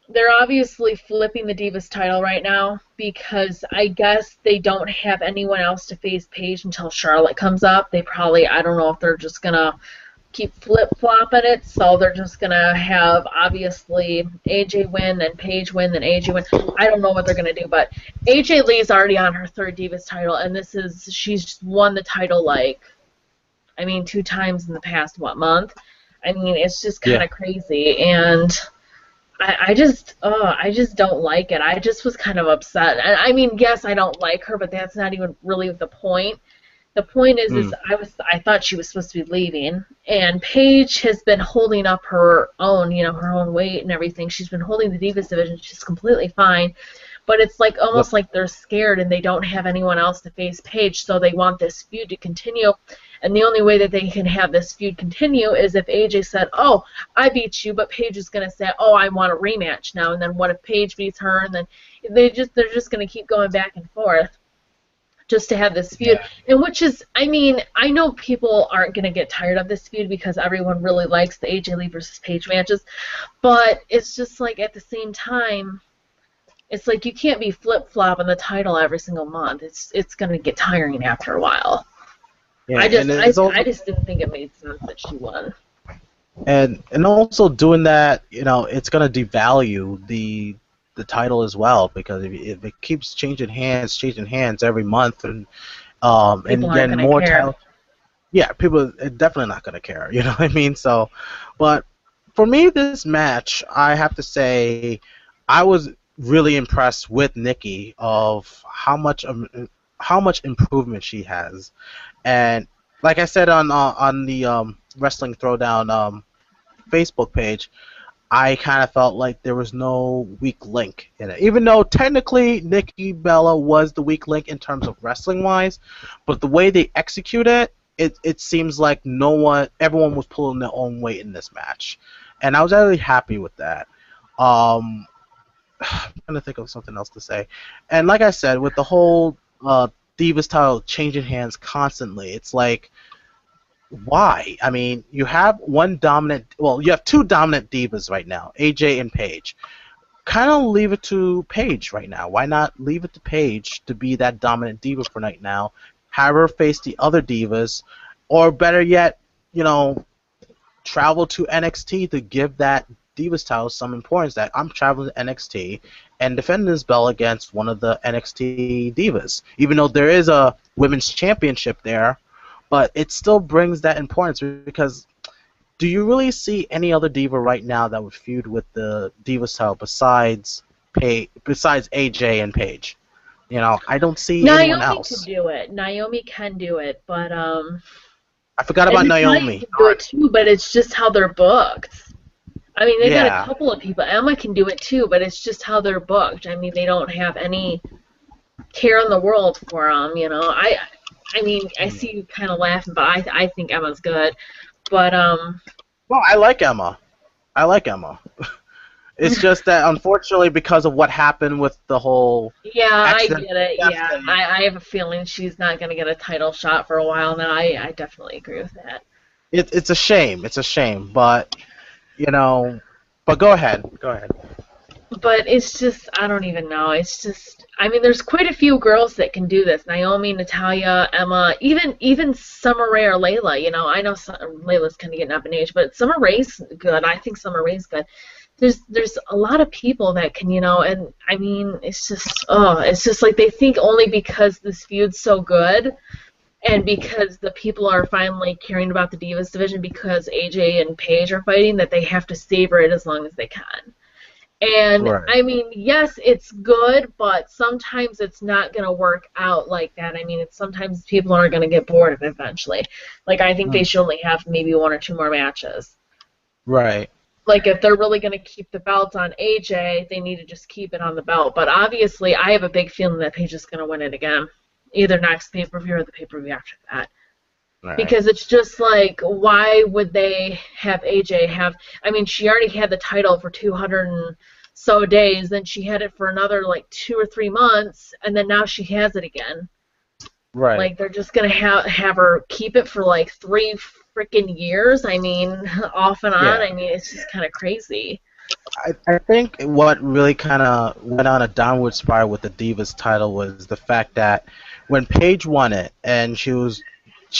They're obviously flipping the Divas title right now because I guess they don't have anyone else to face Paige until Charlotte comes up. They probably, I don't know if they're just going to keep flip-flopping it, so they're just going to have, obviously, AJ win, then Paige win, then AJ win. I don't know what they're going to do, but AJ Lee's already on her third Divas title, and she's just won the title, 2 times in the past, month? I mean, it's just kind of crazy, and I just don't like it. I just was kind of upset. And I mean, yes, I don't like her, but that's not even really the point. The point is I thought she was supposed to be leaving, and Paige has been holding up her own, her own weight and everything. She's been holding the Divas division. She's completely fine. But it's almost like they're scared and they don't have anyone else to face Paige, so they want this feud to continue. And the only way that they can have this feud continue is if AJ said, "Oh, I beat you," but Paige is going to say, "Oh, I want a rematch now." And then what if Paige beats her? And then they're just going to keep going back and forth just to have this feud. And which is, I mean, I know people aren't going to get tired of this feud because everyone really likes the AJ Lee versus Paige matches, but it's just at the same time, it's you can't be flip-flopping the title every single month. It's going to get tiring after a while. Yeah, I just didn't think it made sense that she won. And also doing that, it's going to devalue the title as well, because if it keeps changing hands every month, and then more titles, people are definitely not going to care. You know what I mean? So, but for me, this match, I have to say, I was really impressed with Nikki of how much improvement she has, and like I said on the Wrestling Throwdown Facebook page, I kind of felt like there was no weak link in it, even though technically Nikki Bella was the weak link in terms of wrestling wise, but the way they execute it seems like everyone was pulling their own weight in this match, and I was really happy with that. I'm trying to think of something else to say. And like I said, with the whole Divas title changing hands constantly, it's why? I mean, you have you have two dominant Divas right now, AJ and Paige. Kind of leave it to Paige right now. Why not leave it to Paige to be that dominant Diva for right now? Have her face the other Divas, or better yet, travel to NXT to give that Divas title some importance, that I'm traveling to NXT and defending this belt against one of the NXT Divas. Even though there is a women's championship there, but it still brings that importance, because do you really see any other Diva right now that would feud with the Divas title besides AJ and Paige? I don't see anyone else. Naomi can do it, but I forgot about Naomi. Can do it too, but it's just how they're booked. I mean, they got a couple of people. Emma can do it too, but it's just how they're booked. I mean, they don't have any care in the world for them. I mean, I see you kind of laughing, but I think Emma's good. But well, I like Emma. It's just that, unfortunately, because of what happened with the whole I get it. Yeah, I have a feeling she's not going to get a title shot for a while now. I definitely agree with that. It's a shame. It's a shame, but but go ahead. But it's just, I don't even know. It's just, I mean, there's quite a few girls that can do this. Naomi, Natalya, Emma, even Summer Rae or Layla. I know Layla's kind of getting up in age, but Summer Rae's good. I think Summer Rae's good. there's a lot of people that can, and I mean, it's just like they think only because this feud's so good and because the people are finally caring about the Divas division because AJ and Paige are fighting that they have to savor it as long as they can. And, Right. I mean, yes, it's good, but sometimes it's not going to work out like that. I mean, sometimes people are going to get bored of it eventually. Like, I think they should only have maybe 1 or 2 more matches. Right. Like, if they're really going to keep the belt on AJ, they need to just keep it on the belt. But obviously, I have a big feeling that Paige is going to win it again, either next pay-per-view or the pay-per-view after that. Right. Because it's just like, why would they have AJ have... I mean, she already had the title for 200 and so days, then she had it for another, like, 2 or 3 months, and then now she has it again. Right. Like, they're just going to have her keep it for, like, 3 freaking years. I mean, off and on. Yeah. I mean, it's just kind of crazy. I think what really kind of went on a downward spiral with the Divas title was the fact that when Paige won it, and she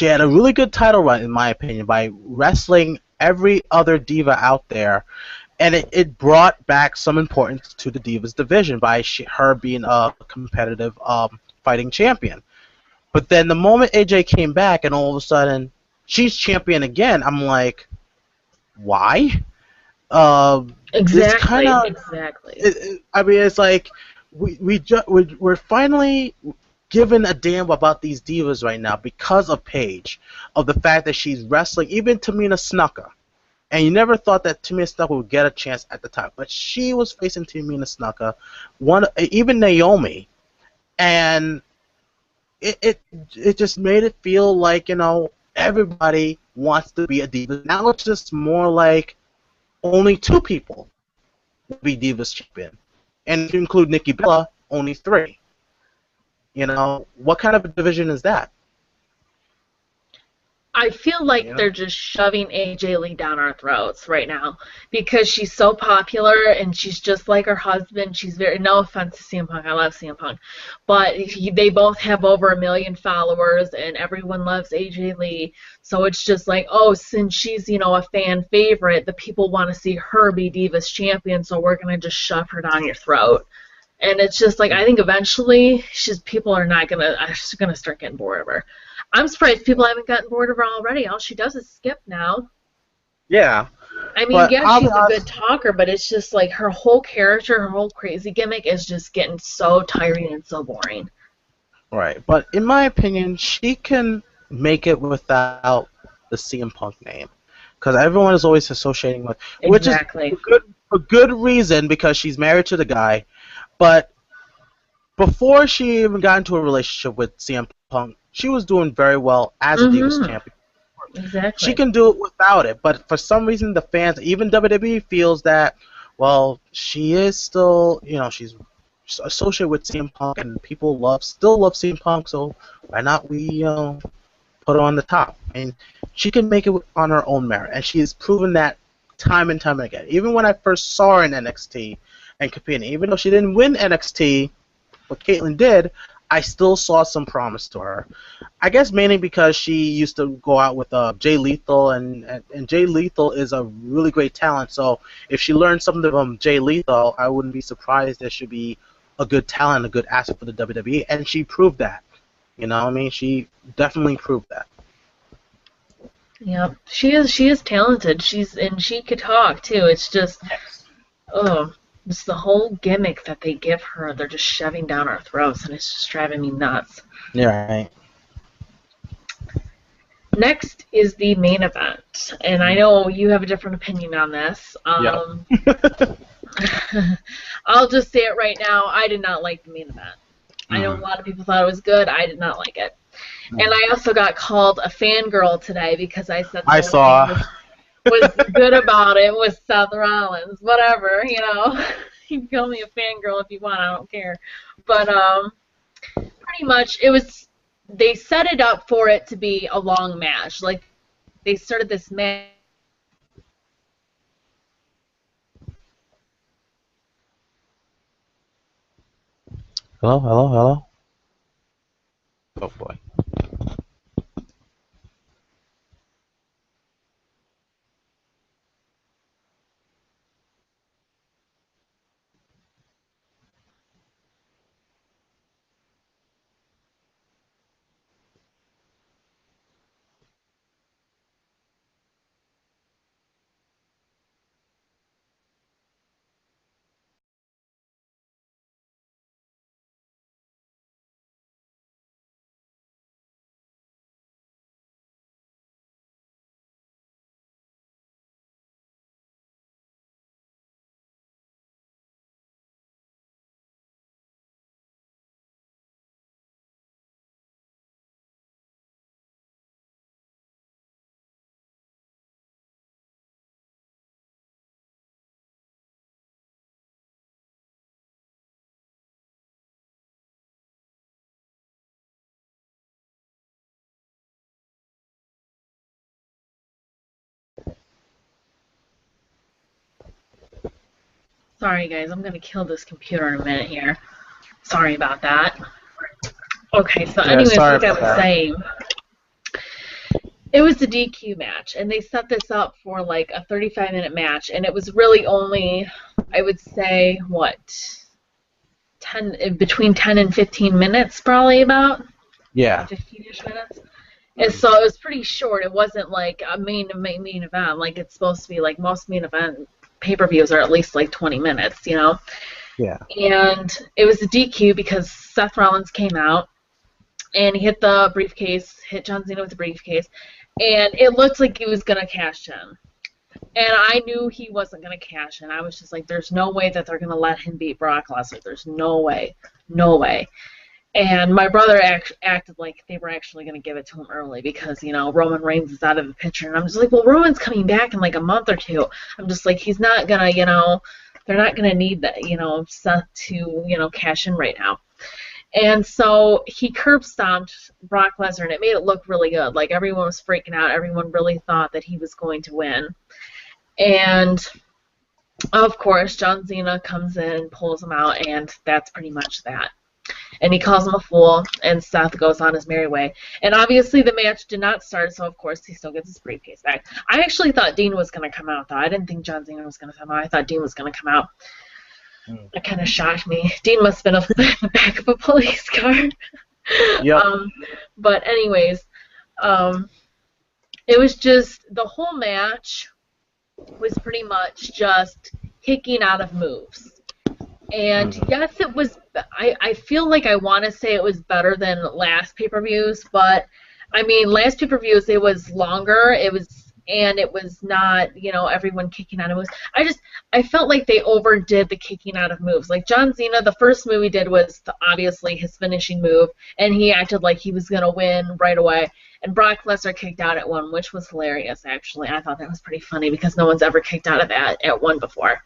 had a really good title run, in my opinion, by wrestling every other diva out there, and it brought back some importance to the Divas division by her being a competitive fighting champion. But then the moment AJ came back and all of a sudden she's champion again, I'm like, why? Exactly. I mean, it's like we're finally given a damn about these divas right now because of Paige, of the fact that she's wrestling even Tamina Snuka. And you never thought that Tamina Snuka would get a chance at the time, but she was facing Tamina Snuka, even Naomi, and it just made it feel like, everybody wants to be a diva. Now it's just more like only 2 people will be Divas champion, and if you include Nikki Bella, only 3. What kind of a division is that? I feel like they're just shoving AJ Lee down our throats right now because she's so popular and she's just like her husband. She's no offense to CM Punk, I love CM Punk, but they both have over 1 million followers and everyone loves AJ Lee. So it's just like, since she's a fan favorite, the people want to see her be Divas champion, so we're gonna just shove her down your throat. And it's just like, I think eventually people are just gonna start getting bored of her. I'm surprised people haven't gotten bored of her already. All she does is skip now. Yeah. I mean, yes, she's a good talker, but it's just like her whole character, her whole crazy gimmick is just getting so tiring and so boring. Right. But in my opinion, she can make it without the CM Punk name. Because everyone is always associating with... Exactly. Which is for good reason, because she's married to the guy. But before she even got into a relationship with CM Punk, she was doing very well as a Divas champion. Exactly. She can do it without it, but for some reason the fans, even WWE, feels that, well, she is still, she's associated with CM Punk, and people still love CM Punk, so why not we put her on the top? And she can make it on her own merit, and she has proven that time and time again. Even when I first saw her in NXT and competing, even though she didn't win NXT, but Caitlyn did, I still saw some promise to her. I guess mainly because she used to go out with Jay Lethal, and Jay Lethal is a really great talent. So if she learned something from Jay Lethal, I wouldn't be surprised that she'd be a good talent, a good asset for the WWE, and she proved that. She definitely proved that. Yeah, she is talented. She could talk too. It's just, it's the whole gimmick that they give her. They're just shoving down our throats, and it's just driving me nuts. Yeah, right. Next is the main event, and I know you have a different opinion on this. I'll just say it right now. I did not like the main event. I know a lot of people thought it was good. I did not like it. And I also got called a fangirl today because I said I saw was good about it was Seth Rollins. Whatever, You can call me a fangirl if you want. I don't care. But pretty much they set it up for it to be a long match. Like they started this match. Hello? Oh boy. Sorry, guys. I'm going to kill this computer in a minute here. Sorry about that. Okay, so Yeah, anyways, sorry like I about was that. saying, it was the DQ match, and they set this up for like a 35-minute match, and it was really only, I would say, what, between 10 and 15 minutes, probably about Yeah. 15-ish minutes. And so it was pretty short. It wasn't like a main event. Like it's supposed to be. Like most main event pay-per-views are at least like 20 minutes, you know. Yeah. And it was a DQ because Seth Rollins came out and he hit the briefcase, hit John Cena with the briefcase, and it looked like he was gonna cash in. And I knew he wasn't gonna cash in. I was just like, there's no way that they're gonna let him beat Brock Lesnar. There's no way, no way. And my brother acted like they were actually going to give it to him early because, you know, Roman Reigns is out of the picture. And I'm just like, well, Roman's coming back in like a month or two. I'm just like, he's not going to, you know, they're not going to need that, you know, Seth to, you know, cash in right now. And so he curb stomped Brock Lesnar, and it made it look really good. Like, everyone was freaking out. Everyone really thought that he was going to win. And, of course, John Cena comes in and pulls him out, and that's pretty much that. And he calls him a fool, and Seth goes on his merry way. And obviously the match did not start, so of course he still gets his briefcase back. I actually thought Dean was going to come out, though. I didn't think John Cena was going to come out. I thought Dean was going to come out. That kind of shocked me. Dean must have been in the back of a police car. Yep. But anyways, it was just, the whole match was pretty much just kicking out of moves. And yes, it was. I feel like I want to say it was better than last pay-per-views, but I mean, last pay-per-views it was longer. It was not, you know, everyone kicking out of moves. I felt like they overdid the kicking out of moves. Like John Cena, the first move he did was obviously his finishing move, and he acted like he was gonna win right away. And Brock Lesnar kicked out at one, which was hilarious. Actually, I thought that was pretty funny because no one's ever kicked out of that at one before.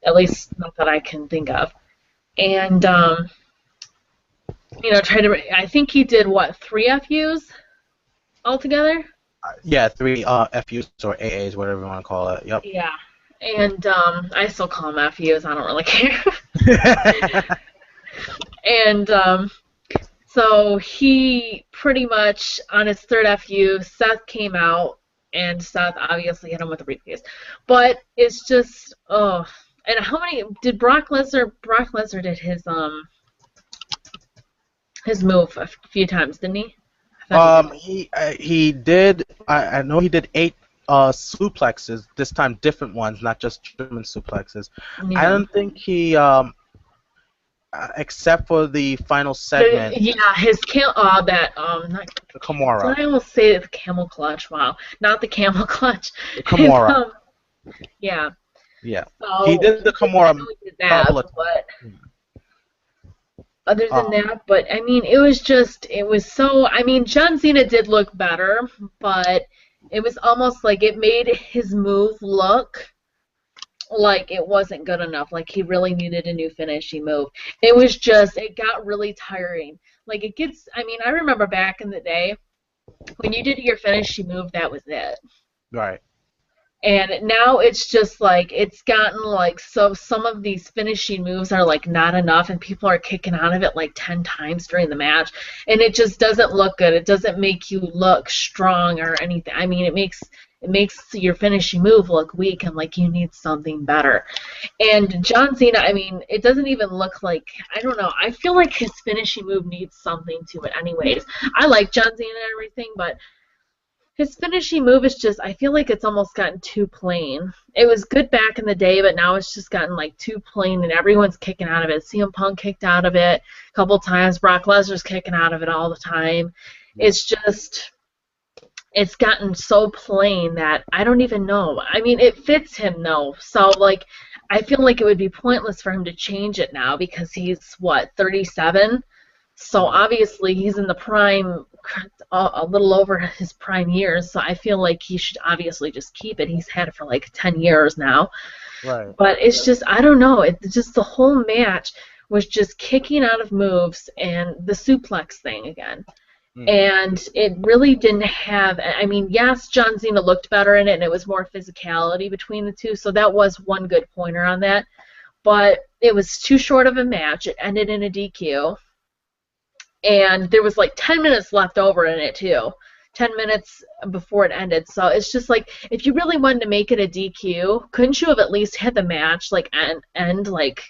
At least not that I can think of. And, you know, I think he did, what, 3 FUs altogether? Yeah, 3 FUs or AAs, whatever you want to call it. Yep. Yeah. And I still call them FUs. I don't really care. And so he pretty much, on his 3rd FU, Seth came out, and Seth obviously hit him with the briefcase. But it's just, oh... And how many did Brock Lesnar? Brock Lesnar did his move a few times, didn't he? He did. I know he did 8 suplexes. This time, different ones, not just German suplexes. Yeah. I don't think he, except for the final segment. Yeah, his not the Kimura. I almost say the camel clutch. Wow, not the camel clutch. The Kimura. Yeah. Yeah, so, he did the Kimura. But other than that, but I mean, it was so. I mean, John Cena did look better, but it was almost like it made his move look like it wasn't good enough. Like he really needed a new finishing move. It got really tiring. Like it gets. I mean, I remember back in the day when you did your finishing move, that was it. Right. And now it's just like, it's gotten like, so some of these finishing moves are like not enough, and people are kicking out of it like 10 times during the match, and it just doesn't look good. It doesn't make you look strong or anything. I mean, it makes your finishing move look weak and like you need something better. And John Cena, I mean, it doesn't even look like, I don't know, I feel like his finishing move needs something to it anyways. I like John Cena and everything, but his finishing move is just, I feel like it's almost gotten too plain. It was good back in the day, but now it's just gotten like too plain, and everyone's kicking out of it. CM Punk kicked out of it a couple times. Brock Lesnar's kicking out of it all the time. It's just, it's gotten so plain that I don't even know. I mean, it fits him, though. So, like, I feel like it would be pointless for him to change it now because he's, 37? So obviously he's in the prime, a little over his prime years, so I feel like he should obviously just keep it. He's had it for like 10 years now. Right. But it's just, I don't know, it's just the whole match was just kicking out of moves and the suplex thing again. And it really didn't have, I mean, yes, John Cena looked better in it, and it was more physicality between the two, so that was one good pointer on that. but it was too short of a match. It ended in a DQ, and there was like 10 minutes left over in it too. 10 minutes before it ended. So it's just like, if you really wanted to make it a DQ, couldn't you have at least had the match like end like,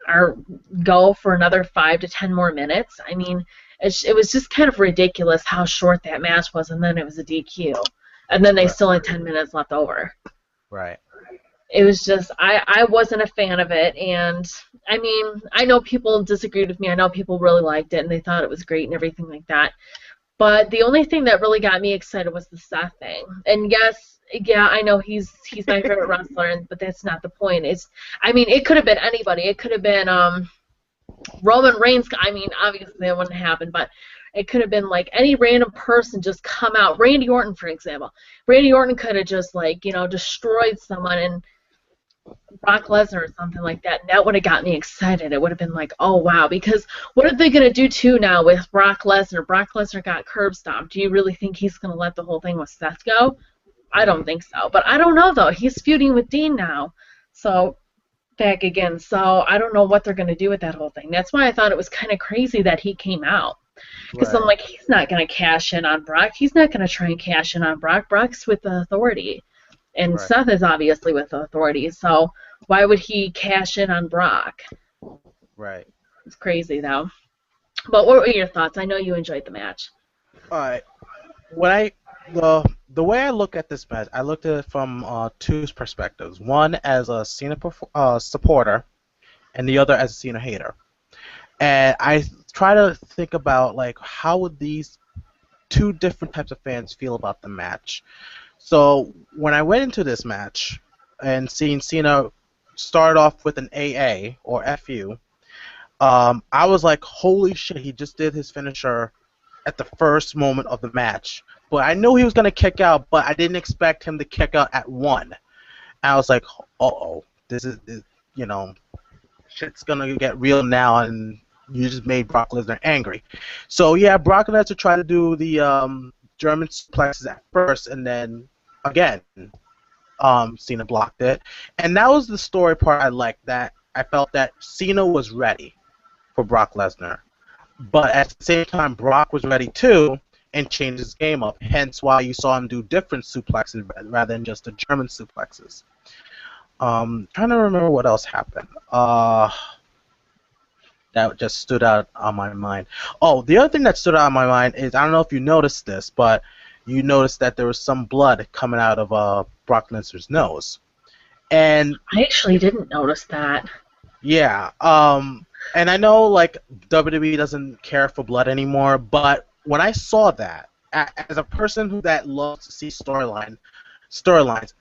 or go for another 5 to 10 more minutes? I mean, it was just kind of ridiculous how short that match was, and then it was a DQ, and then they still had 10 minutes left over. Right. It was just, I wasn't a fan of it, and I mean, I know people disagreed with me. I know people really liked it, and they thought it was great and everything like that. But the only thing that really got me excited was the Seth thing. And yes, yeah, I know he's my favorite wrestler, but that's not the point. I mean, it could have been anybody. It could have been Roman Reigns. I mean, obviously that wouldn't happen, but it could have been like any random person just come out. Randy Orton, for example. Randy Orton could have just destroyed someone, and Brock Lesnar or something like that, and that would have got me excited. It would have been like, oh wow, because what are they going to do too now with Brock Lesnar? Brock Lesnar got curb stomped. Do you really think he's going to let the whole thing with Seth go? I don't think so. But I don't know though. He's feuding with Dean now, so back again. So I don't know what they're going to do with that whole thing. That's why I thought it was kind of crazy that he came out. Because I'm like, he's not going to cash in on Brock. He's not going to try and cash in on Brock. Brock's with the Authority. And Seth is obviously with the Authority, so why would he cash in on Brock? Right. It's crazy, though. But what were your thoughts? I know you enjoyed the match. All right. The way I look at this match, I looked at it from two perspectives. One as a Cena supporter, and the other as a Cena hater. And I try to think about like how would these two different types of fans feel about the match. So when I went into this match and seeing Cena start off with an AA or FU, I was like, holy shit, he just did his finisher at the first moment of the match. But I knew he was going to kick out, but I didn't expect him to kick out at 1. And I was like, uh-oh, this is shit's going to get real now, and you just made Brock Lesnar angry. So yeah, Brock Lesnar tried to do the German suplexes at first, and then again, Cena blocked it, and that was the story part I liked. That I felt that Cena was ready for Brock Lesnar, but at the same time, Brock was ready too, and changed his game up. Hence, why you saw him do different suplexes rather than just the German suplexes. Trying to remember what else happened. That just stood out on my mind. Oh, the other thing that stood out on my mind is, I don't know if you noticed this, but you noticed that there was some blood coming out of Brock Lesnar's nose. And I actually didn't notice that. Yeah, and I know like WWE doesn't care for blood anymore, but when I saw that, as a person that loves to see storylines,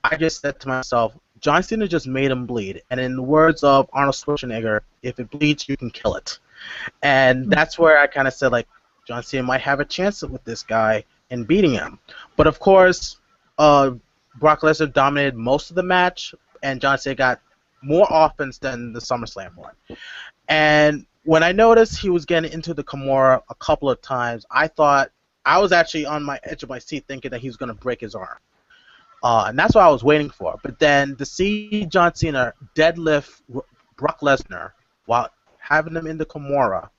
I just said to myself, John Cena just made him bleed, and in the words of Arnold Schwarzenegger, if it bleeds, you can kill it. And that's where I kind of said, like, John Cena might have a chance with this guy in beating him. But of course, Brock Lesnar dominated most of the match, and John Cena got more offense than the SummerSlam one. And when I noticed he was getting into the Kimura a couple of times, I thought, I was actually on my edge of my seat thinking that he was going to break his arm. And that's what I was waiting for. But then to see John Cena deadlift Brock Lesnar while having him in the Kimura,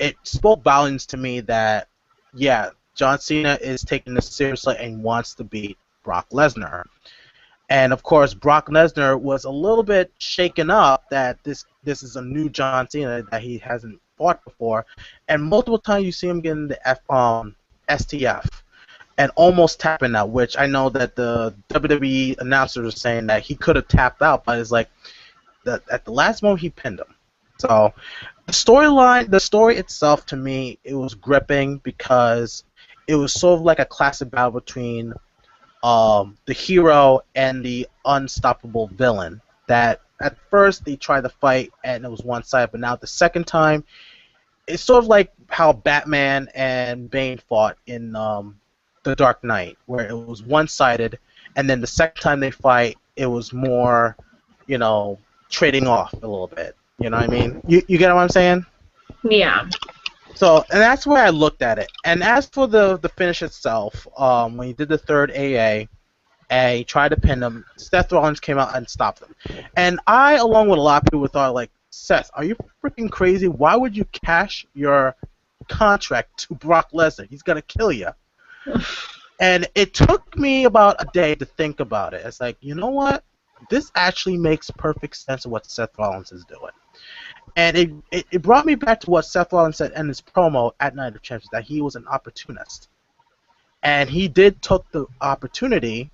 it spoke volumes to me that, yeah, John Cena is taking this seriously and wants to beat Brock Lesnar. And of course, Brock Lesnar was a little bit shaken up that this is a new John Cena that he hasn't fought before. And multiple times you see him getting the STF. And almost tapping out, which I know that the WWE announcers were saying that he could have tapped out, but it's like at the last moment he pinned him. So the story itself, to me, it was gripping because it was sort of like a classic battle between the hero and the unstoppable villain. That at first they tried to fight and it was one side, but now the second time, it's sort of like how Batman and Bane fought in The Dark Knight, where it was one-sided, and then the second time they fight, it was more, trading off a little bit. You know what I mean? You get what I'm saying? Yeah. So, and that's where I looked at it. And as for the finish itself, when he did the third AA, and he tried to pin him. Seth Rollins came out and stopped him. And I, along with a lot of people, thought, like, Seth, are you freaking crazy? Why would you cash your contract to Brock Lesnar? He's going to kill you. And it took me about a day to think about it. It's like, you know what? This actually makes perfect sense of what Seth Rollins is doing. And it brought me back to what Seth Rollins said in his promo at Night of Champions, that he was an opportunist. And he took the opportunity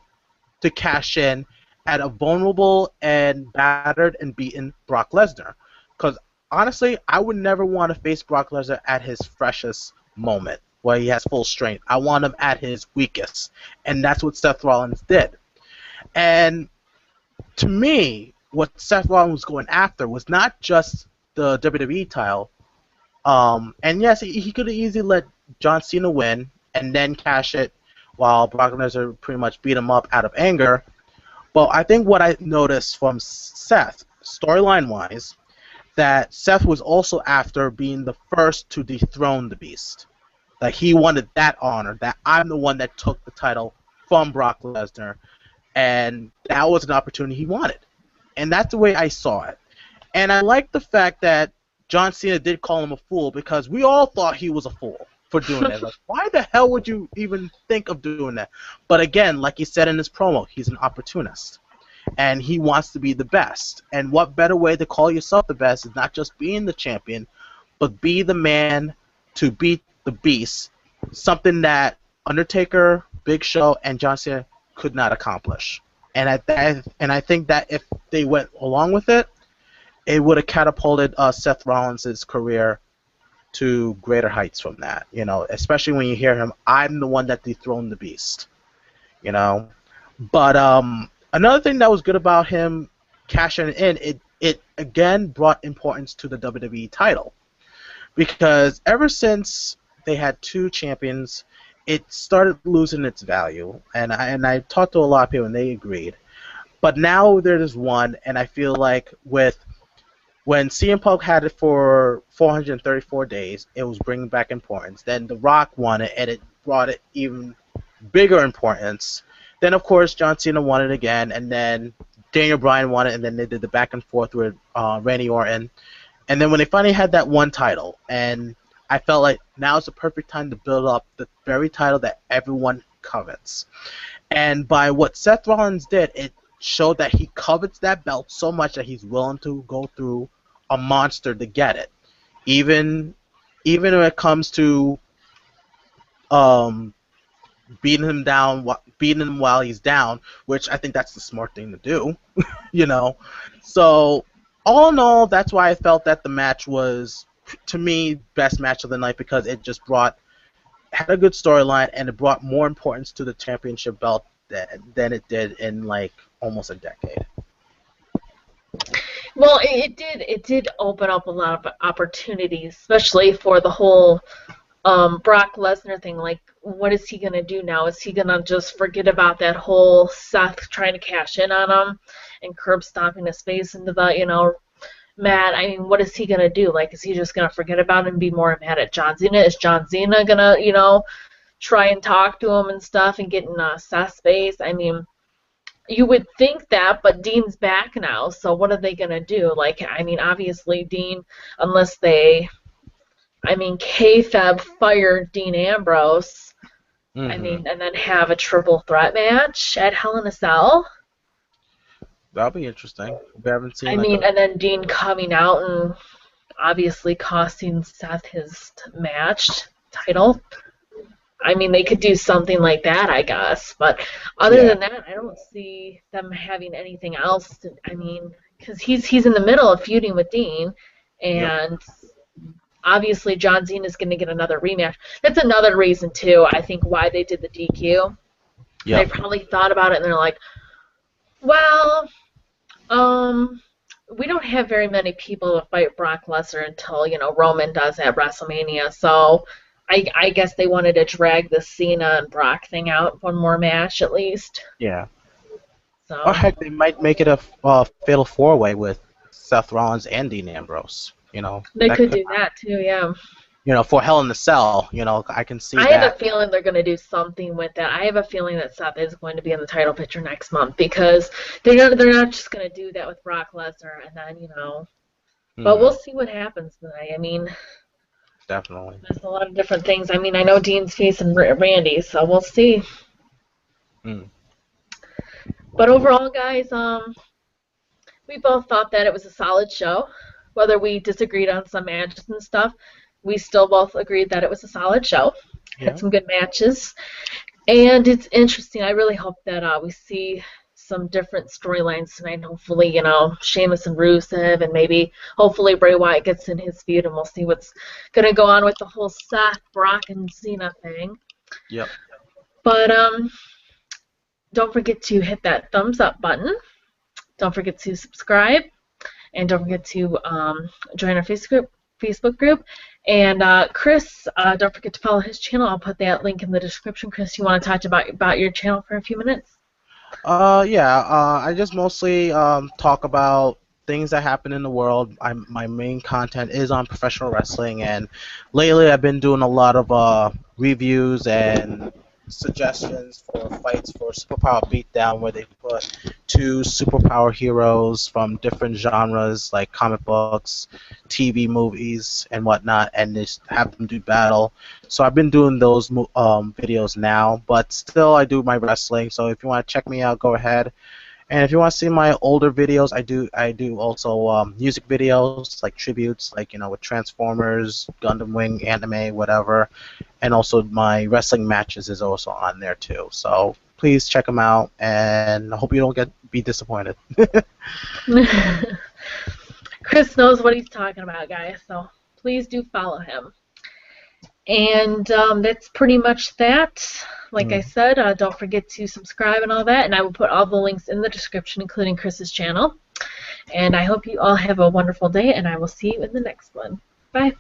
to cash in at a vulnerable and battered and beaten Brock Lesnar. Because, honestly, I would never want to face Brock Lesnar at his freshest moment, where he has full strength. I want him at his weakest. And that's what Seth Rollins did. And to me, what Seth Rollins was going after was not just the WWE title. And yes, he could have easily let John Cena win and then cash it while Brock Lesnar pretty much beat him up out of anger. But I think what I noticed from Seth, storyline-wise, that Seth was also after being the first to dethrone the Beast. Like, he wanted that honor, that I'm the one that took the title from Brock Lesnar, and that was an opportunity he wanted. And that's the way I saw it. And I like the fact that John Cena did call him a fool, because we all thought he was a fool for doing that. Like, why the hell would you even think of doing that? But again, like he said in his promo, he's an opportunist. And he wants to be the best. And what better way to call yourself the best is not just being the champion, but be the man to beat the Beast. Something that Undertaker, Big Show, and John Cena could not accomplish. And I think that if they went along with it, it would have catapulted Seth Rollins' career to greater heights from that. You know, especially when you hear him, I'm the one that dethroned the Beast. You know, but another thing that was good about him cashing in, it again brought importance to the WWE title, because ever since they had two champions, it started losing its value. And I talked to a lot of people and they agreed. But now there's one, and I feel like when CM Punk had it for 434 days, it was bringing back importance. Then The Rock won it, and it brought it even bigger importance. Then, of course, John Cena won it again, and then Daniel Bryan won it, and then they did the back and forth with Randy Orton. And then when they finally had that one title, and I felt like now is the perfect time to build up the very title that everyone covets. And by what Seth Rollins did, it showed that he covets that belt so much that he's willing to go through a monster to get it. Even when it comes to beating him while he's down, which I think that's the smart thing to do, you know. So all in all, that's why I felt that the match was, to me, best match of the night, because it just had a good storyline, and it brought more importance to the championship belt than it did in like almost a decade. Well, it did open up a lot of opportunities, especially for the whole Brock Lesnar thing. Like, what is he gonna do now? Is he gonna just forget about that whole Seth trying to cash in on him and curb stomping his face into the, mad? I mean, what is he gonna do? Like, is he just gonna forget about it and be more mad at John Cena? Is John Cena gonna, try and talk to him and stuff and get in Seth's face? I mean, you would think that, but Dean's back now, so what are they going to do? Like, I mean, obviously Dean, unless K-Fab fired Dean Ambrose, I mean, and then have a triple threat match at Hell in a Cell. That'll be interesting. We haven't seen. And then Dean coming out and obviously costing Seth his title. I mean, they could do something like that, I guess. But other than that, I don't see them having anything else. Because he's in the middle of feuding with Dean, and obviously John Cena is going to get another rematch. That's another reason, too, I think, why they did the DQ. They probably thought about it, and they're like, well, we don't have very many people to fight Brock Lesnar until, Roman does at WrestleMania, so I guess they wanted to drag the Cena and Brock thing out one more match at least. Yeah. So. Or heck, they might make it a fatal four-way with Seth Rollins and Dean Ambrose. They could do that too, yeah. for Hell in the Cell. I can see I have a that. feeling they're going to do something with that. I have a feeling that Seth is going to be in the title picture next month because they're not just going to do that with Brock Lesnar and then But we'll Hmm, see what happens tonight. I mean, definitely. there's a lot of different things. I mean, I know Dean's facing Randy, so we'll see. Hmm. But overall, guys, we both thought that it was a solid show. Whether we disagreed on some matches and stuff, we still both agreed that it was a solid show. Had Yeah. some good matches. And it's interesting. I really hope that we see some different storylines tonight. Hopefully, Sheamus and Rusev, and maybe, hopefully, Bray Wyatt gets in his feud, and we'll see what's going to go on with the whole Seth, Brock, and Cena thing. Yep. But don't forget to hit that thumbs up button. Don't forget to subscribe, and don't forget to join our Facebook group. And Chris, don't forget to follow his channel. I'll put that link in the description. Chris, you want to talk about your channel for a few minutes? Yeah. I just mostly talk about things that happen in the world. My main content is on professional wrestling, and lately I've been doing a lot of reviews and suggestions for fights for Superpower Beatdown, where they put two superpower heroes from different genres like comic books, TV, movies, and whatnot, and just have them do battle. So I've been doing those videos now, but still I do my wrestling. So if you want to check me out, go ahead. And if you want to see my older videos, I do also music videos like tributes, like with Transformers, Gundam Wing, anime, whatever. And also my wrestling matches is also on there too. So please check them out, and I hope you don't be disappointed. Chris knows what he's talking about, guys, so please do follow him. And that's pretty much that. Like I Mm. said, don't forget to subscribe and all that, and I will put all the links in the description, including Chris's channel. And I hope you all have a wonderful day, and I will see you in the next one. Bye.